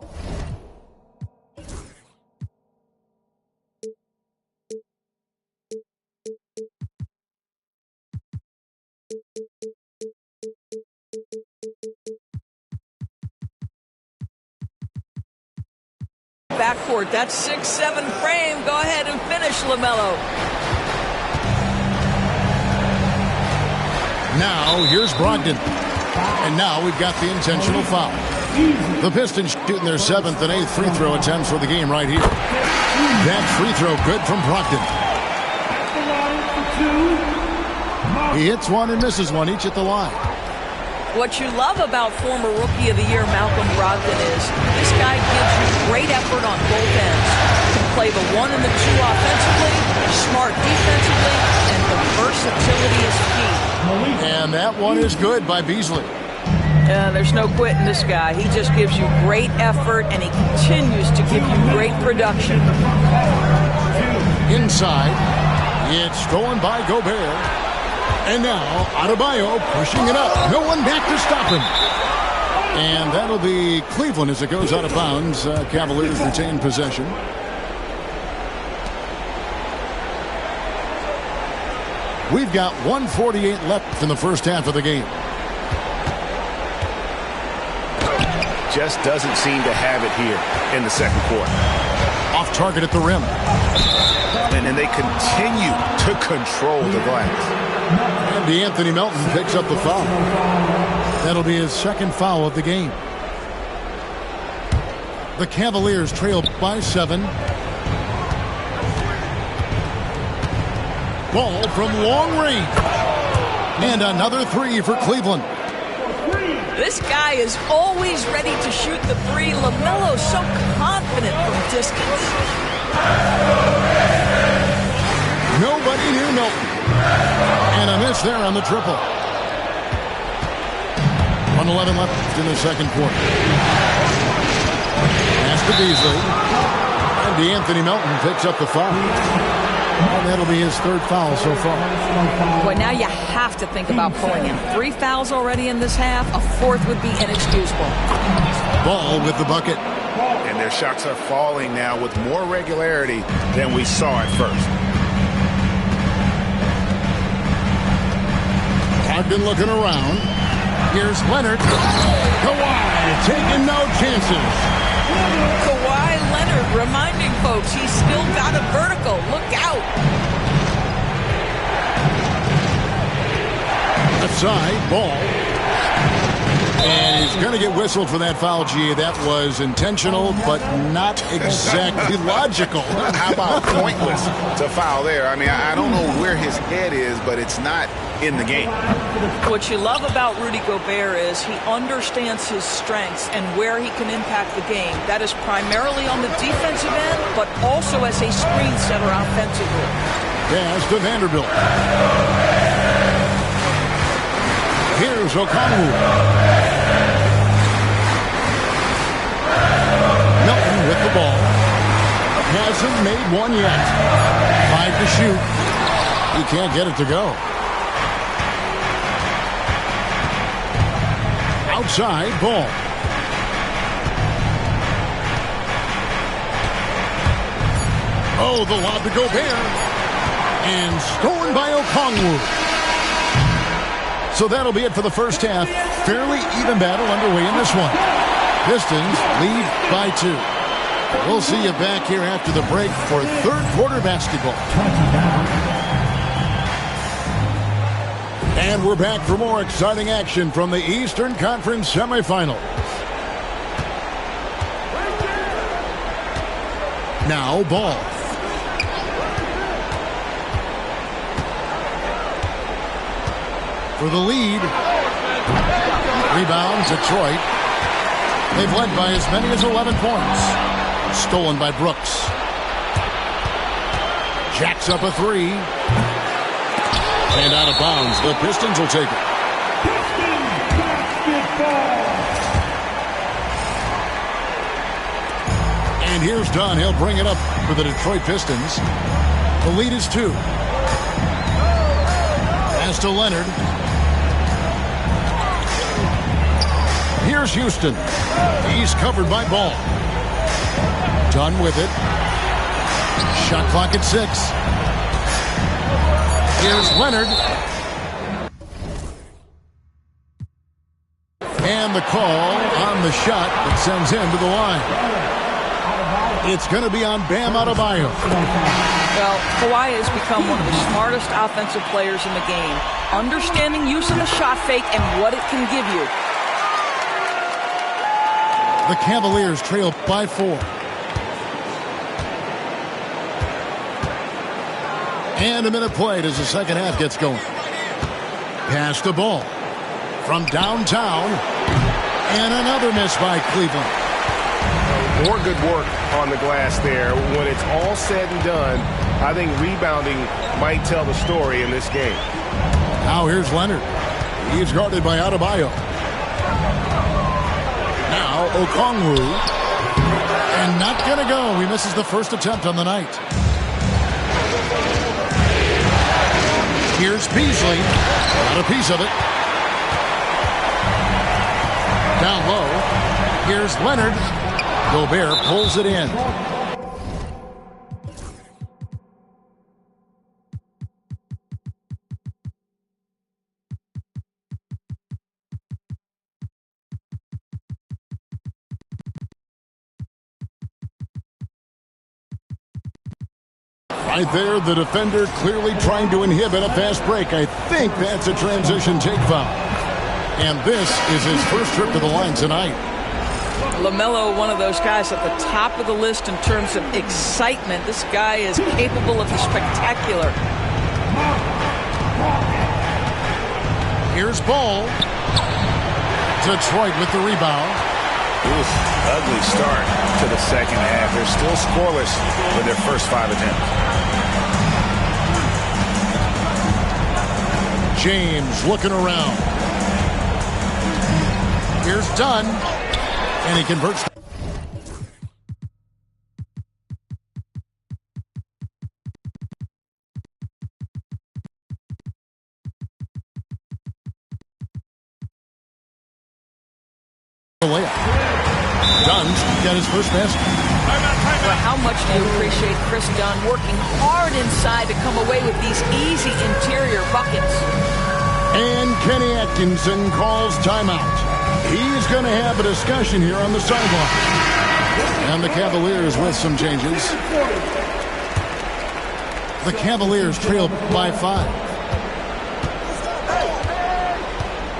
backcourt. That 6'7" frame. Go ahead and finish, LaMelo. Now, here's Brogdon. And now we've got the intentional foul. The Pistons shooting their 7th and 8th free throw attempts for the game right here. That free throw good from Brogdon. He hits one and misses one, each at the line. What you love about former Rookie of the Year Malcolm Brogdon is this guy gives you great effort on both ends. Can play the 1 and the 2 offensively, smart defensively, and the versatility is key. And that one is good by Beasley. There's no quitting this guy. He just gives you great effort, and he continues to give you great production. Inside, it's stolen by Gobert. And now, Adebayo pushing it up. No one back to stop him. And that'll be Cleveland as it goes out of bounds. Cavaliers retain possession. We've got 1:48 left in the first half of the game. Just doesn't seem to have it here in the second quarter. Off target at the rim. And they continue to control the glass. And Anthony Melton picks up the foul. That'll be his second foul of the game. The Cavaliers trail by 7. Ball from long range. And another 3 for Cleveland. This guy is always ready to shoot the 3. LaMelo's so confident from distance. Nobody near Melton. And a miss there on the triple. 1:11 left in the second quarter. Pass to Beasley. And Anthony Melton picks up the foul. And that'll be his 3rd foul so far. Well, now you have to think about pulling him. 3 fouls already in this half. A 4th would be inexcusable. Ball with the bucket. And their shots are falling now with more regularity than we saw at first. Brogdon looking around. Here's Leonard. Kawhi taking no chances. Kawhi Leonard reminding folks he's still got a vertical. Look out. Left side, Ball. And he's going to get whistled for that foul, G. That was intentional, but not exactly logical. How about pointless to foul there? I mean, I don't know where his head is, but it's not in the game. What you love about Rudy Gobert is he understands his strengths and where he can impact the game. That is primarily on the defensive end, but also as a screen setter offensively. Pass to Vanderbilt. Here's O'Connell. Melton with the ball. Hasn't made one yet. 5 to shoot. He can't get it to go. Outside, Ball. Oh, the lob to Gobert. And stolen by Okongwu. So that'll be it for the first half. Fairly even battle underway in this one. Pistons lead by 2. We'll see you back here after the break for third quarter basketball. And we're back for more exciting action from the Eastern Conference semifinals. Now Ball. for the lead. Rebound, Detroit. They've led by as many as 11 points. Stolen by Brooks. Jacks up a three. And out of bounds. The Pistons will take it. And here's Dunn. He'll bring it up for the Detroit Pistons. The lead is 2. Pass to Leonard. Here's Houston. He's covered by Ball. Dunn with it. Shot clock at 6. Here's Leonard. And the call on the shot that sends him to the line. It's going to be on Bam Adebayo. Well, Kawhi has become one of the smartest offensive players in the game, understanding use of the shot fake and what it can give you. The Cavaliers trail by 4. And a minute played as the second half gets going. Pass the ball from downtown. And another miss by Cleveland. More good work on the glass there. When it's all said and done, I think rebounding might tell the story in this game. Now here's Leonard. He's guarded by Adebayo. Now Okongwu. And not going to go. He misses the first attempt on the night. Here's Beasley. Got a piece of it. Down low. Here's Leonard. Gobert pulls it in. Right there, the defender clearly trying to inhibit a fast break. I think that's a transition take foul. And this is his first trip to the line tonight. LaMelo, one of those guys at the top of the list in terms of excitement. This guy is capable of the spectacular. Here's Ball. Detroit with the rebound. Oof, ugly start to the second half. They're still scoreless with their first 5 attempts. James looking around. Here's Dunn. And he converts. Layup. Dunn's got his first basket. Well, how much do you appreciate Chris Dunn working hard inside to come away with these easy interior buckets? And Kenny Atkinson calls timeout. He's going to have a discussion here on the sideline. And the Cavaliers with some changes. The Cavaliers trail by 5.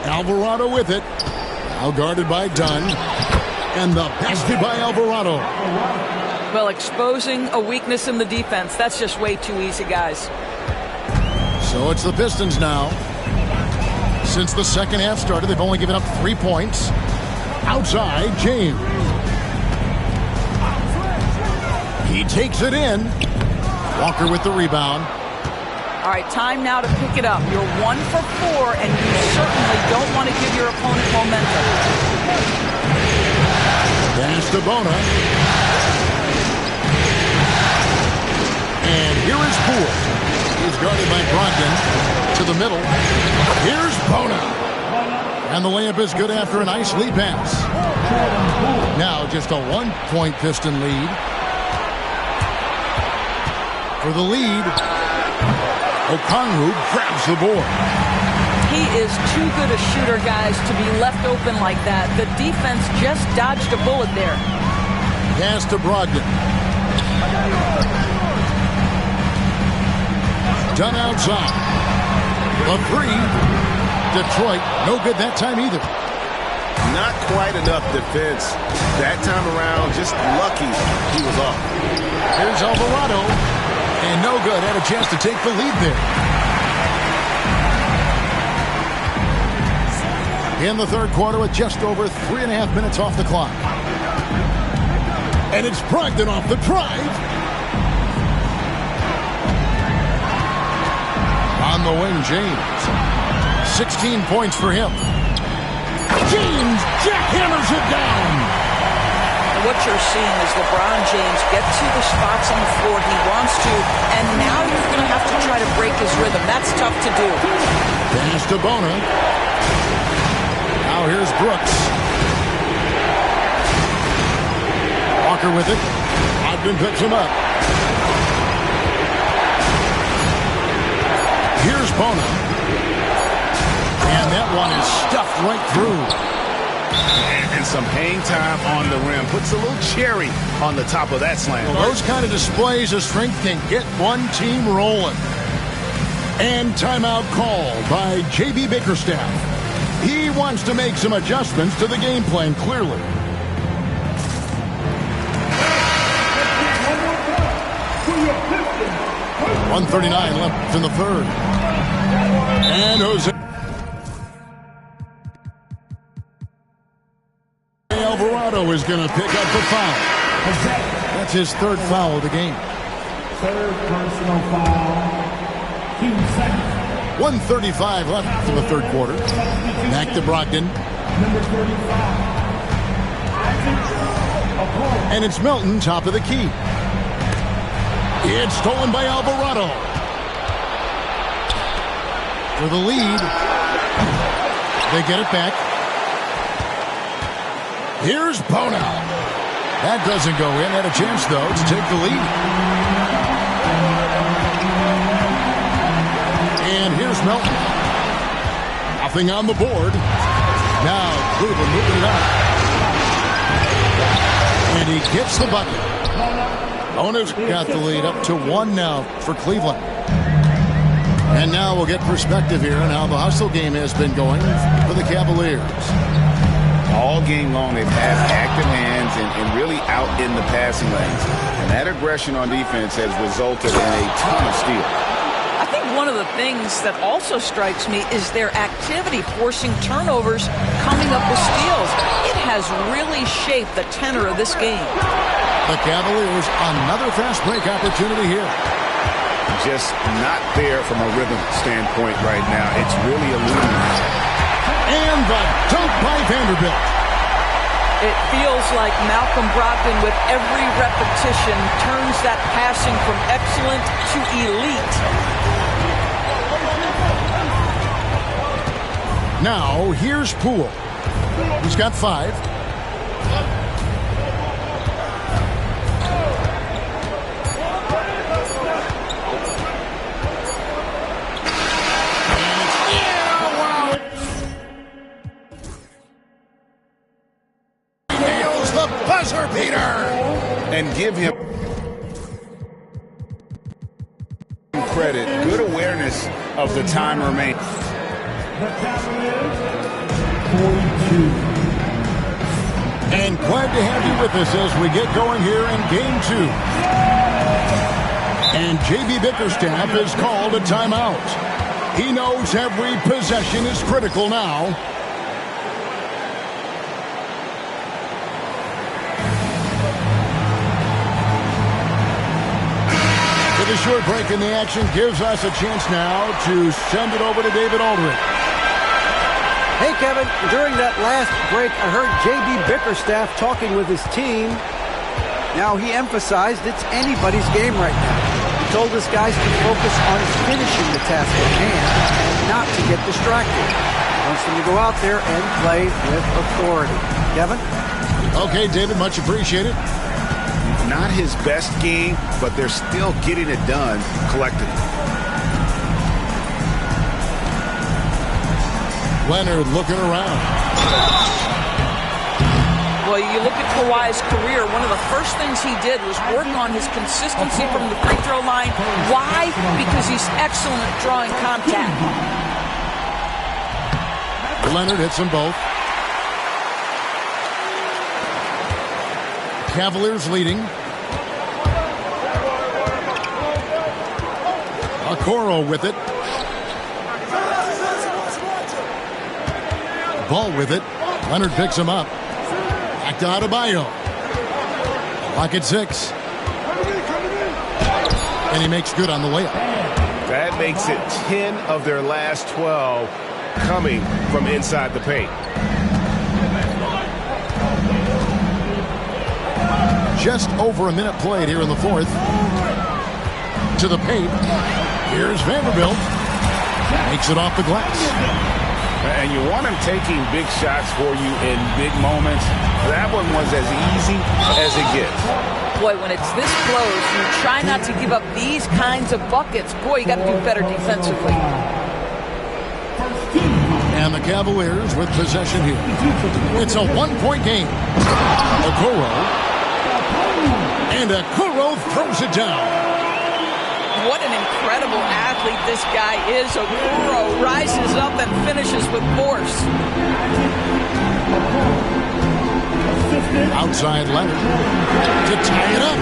Alvarado with it. Now guarded by Dunn. And the basket by Alvarado. Well, exposing a weakness in the defense. That's just way too easy, guys. So it's the Pistons now. Since the second half started, they've only given up 3 points. Outside, James. He takes it in. Walker with the rebound. All right, time now to pick it up. You're 1 for 4, and you certainly don't want to give your opponent momentum. Pass to Bona. And here is Poole. He's guarded by Brogdon. To the middle. Here's Bona. And the layup is good after a nice lead pass. Now just a 1-point Piston lead. For the lead, Okongwu grabs the board. He is too good a shooter, guys, to be left open like that. The defense just dodged a bullet there. Pass to Brogdon. Done outside. A 3. Detroit, no good that time either. Not quite enough defense that time around. Just lucky he was off. Here's Alvarado. And no good. Had a chance to take the lead there. in the third quarter with just over 3.5 minutes off the clock. And it's Brogdon off the drive. On the wing, James. 16 points for him. James jackhammers it down. And what you're seeing is LeBron James get to the spots on the floor he wants to, and now you're going to have to try to break his rhythm. That's tough to do. Pass to Bona. Now here's Brooks. Walker with it. Ogden picks him up. Here's Bona. And that one is stuffed right through. And some hang time on the rim. Puts a little cherry on the top of that slam. Well, those kind of displays of strength can get one team rolling. And timeout called by J.B. Bickerstaff. He wants to make some adjustments to the game plan, clearly. .139 left in the third. And Jose Alvarado is going to pick up the foul. That's his third foul of the game. Third personal foul. 2 seconds. 1:35 left in the third quarter. Back to Brogdon. Number 35. And it's Melton, top of the key. It's stolen by Alvarado. For the lead. They get it back. Here's Bona. That doesn't go in. Had a chance, though, to take the lead. And here's Melton. Nothing on the board. Now Cleveland moving it up. And he gets the bucket. Bona's got the lead up to 1 now for Cleveland. And now we'll get perspective here on how the hustle game has been going for the Cavaliers. All game long, they've had active hands and really out in the passing lanes. And that aggression on defense has resulted in a ton of steals. I think one of the things that also strikes me is their activity forcing turnovers, coming up with steals. It has really shaped the tenor of this game. The Cavaliers, another fast break opportunity here. Just not there from a rhythm standpoint right now. It's really eluding. And the dunk by Vanderbilt. It feels like Malcolm Brogdon, with every repetition, turns that passing from excellent to elite. Now, here's Poole. He's got 5. Buzzer beater! And give him credit. Good awareness of the time remaining. The Cavaliers, 42. And glad to have you with us as we get going here in Game 2. And J.B. Bickerstaff has called a timeout. He knows every possession is critical now. The short break in the action gives us a chance now to send it over to David Aldridge. Hey, Kevin, during that last break, I heard J.B. Bickerstaff talking with his team. Now, he emphasized it's anybody's game right now. He told his guys to focus on finishing the task at hand and not to get distracted. He wants them to go out there and play with authority. Kevin? Okay, David, much appreciated. Not his best game, but they're still getting it done collectively. Leonard looking around. Well, you look at Kawhi's career, one of the first things he did was work on his consistency from the free throw line. Why? Because he's excellent at drawing contact. Leonard hits them both. Cavaliers leading. Okoro with it. Ball with it. Leonard picks him up. Back to Adebayo. Clock at 6. And he makes good on the layup. That makes it 10 of their last 12 coming from inside the paint. Just over a minute played here in the fourth. To the paint. Here's Vanderbilt. Makes it off the glass. And you want him taking big shots for you in big moments. That one was as easy as it gets. Boy, when it's this close, you try not to give up these kinds of buckets. Boy, you got to do better defensively. And the Cavaliers with possession here. It's a one-point game. Okoro. And Okoro throws it down. What an incredible athlete this guy is. Okoro rises up and finishes with force. Outside Leonard to tie it up.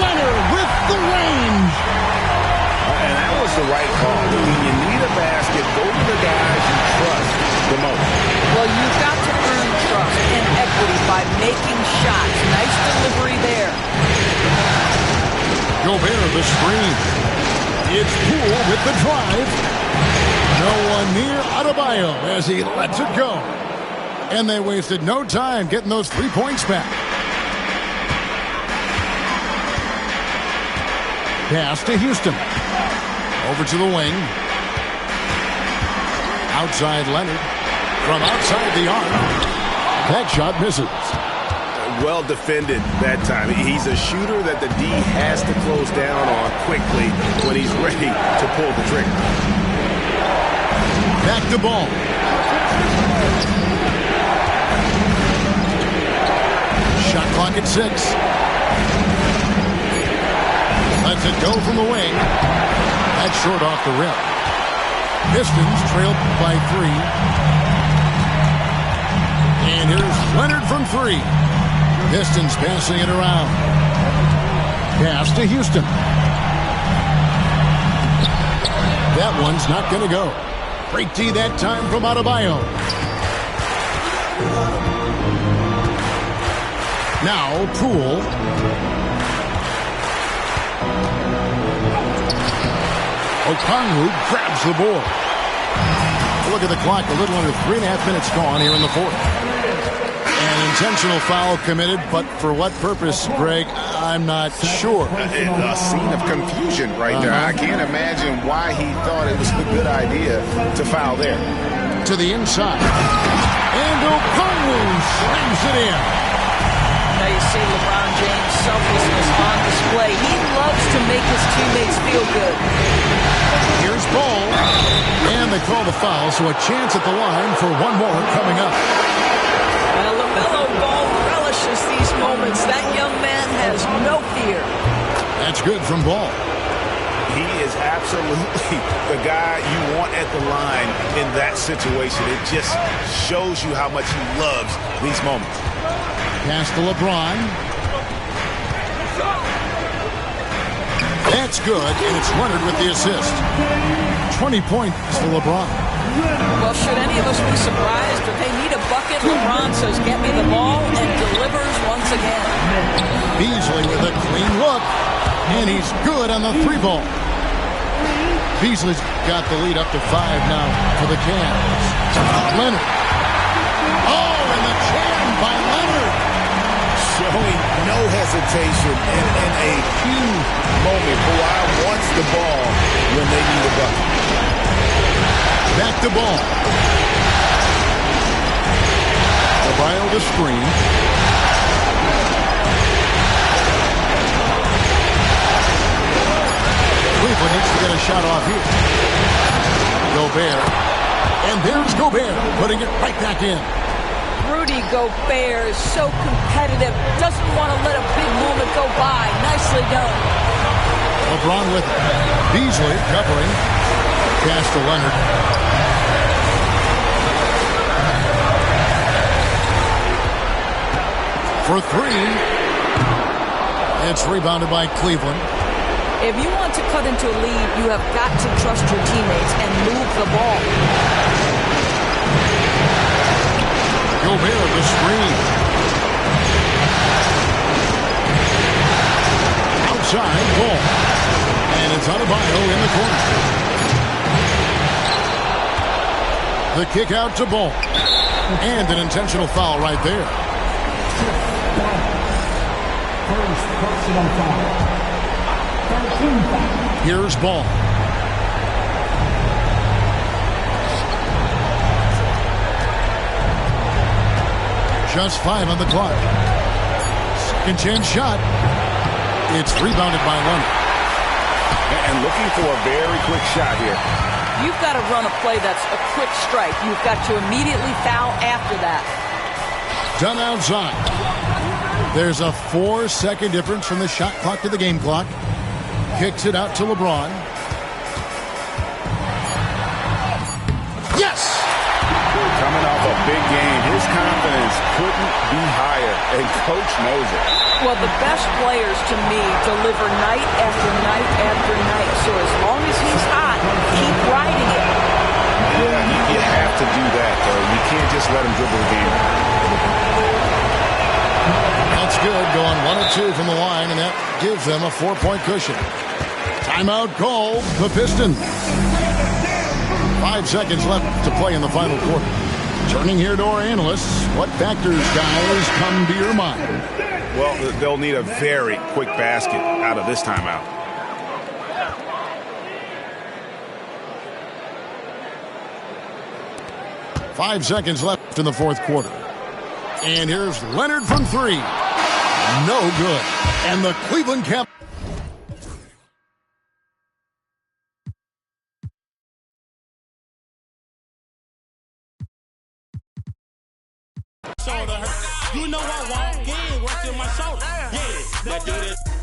Leonard with the range. And that was the right call. When you need a basket, go to the guys you trust the most. Well, you've got to earn trust and equity by making shots. Nice delivery there. Gobert the screen. It's Poole with the drive. No one near Adebayo as he lets it go. And they wasted no time getting those 3 points back. Pass to Houston. Over to the wing. Outside Leonard. From outside the arc. That shot misses. Well defended that time. He's a shooter that the D has to close down on quickly when he's ready to pull the trigger. Back to Ball. Shot clock at 6. Lets it go from the wing. That's short off the rim. Pistons trailed by 3. And here's Leonard from 3. Pistons passing it around. Pass to Houston. That one's not going to go. Great D that time from Adebayo. Now Poole. Okongwu grabs the ball. Look at the clock. A little under 3.5 minutes gone here in the fourth. An intentional foul committed, but for what purpose, Greg, I'm not sure. A scene of confusion right there. I can't imagine why he thought it was a good idea to foul there. To the inside. And Okongwu slams it in. Now you see LeBron James' selflessness on display. He loves to make his teammates feel good. Here's Ball. And they call the foul, so a chance at the line for one more coming up. Well, LaMelo Ball relishes these moments. That young man has no fear. That's good from Ball. He is absolutely the guy you want at the line in that situation. It just shows you how much he loves these moments. Pass to LeBron. That's good, and it's Leonard with the assist. 20 points for LeBron. Well, should any of us be surprised if they need a bucket? LeBron says, get me the ball, and delivers once again. Beasley with a clean look, and he's good on the 3-ball. Beasley's got the lead up to 5 now for the Cavs. Leonard. Oh, and the jam by Leonard. Showing no hesitation and in a huge moment. Kawhi wants the ball when they need a bucket. Back to Ball. Adebayo the screen. Cleveland needs to get a shot off here. Gobert. And there's Gobert putting it right back in. Rudy Gobert is so competitive. Doesn't want to let a big moment go by. Nicely done. LeBron with it. Beasley covering. Pass to Leonard. For 3. It's rebounded by Cleveland. If you want to cut into a lead, you have got to trust your teammates and move the ball. Gobert the screen. Outside, ball. And it's Adebayo in the corner. The kick out to Ball. And an intentional foul right there. First personal foul. 13 foul. Here's Ball. Just 5 on the clock. Second chance shot. It's rebounded by Leonard. And looking for a very quick shot here. You've got to run a play that's a quick strike. You've got to immediately foul after that. Done outside. There's a 4-second difference from the shot clock to the game clock. Kicks it out to LeBron. Yes! Coming off a big game, his confidence couldn't be higher, and Coach knows it. Well, the best players, to me, deliver night after night after night. So as long as he's hot, keep riding it. Yeah, you have to do that, though. You can't just let him dribble the game. That's good, going 1 of 2 from the line, and that gives them a 4-point cushion. Timeout called, the Pistons. 5 seconds left to play in the final quarter. Turning here to our analysts, what factors, guys, come to your mind? Well, they'll need a very quick basket out of this timeout. Five seconds left in the fourth quarter. And here's Leonard from 3. No good. And the Cleveland Cavs. You know I walk in, working my shoulder. Yeah, let's do this.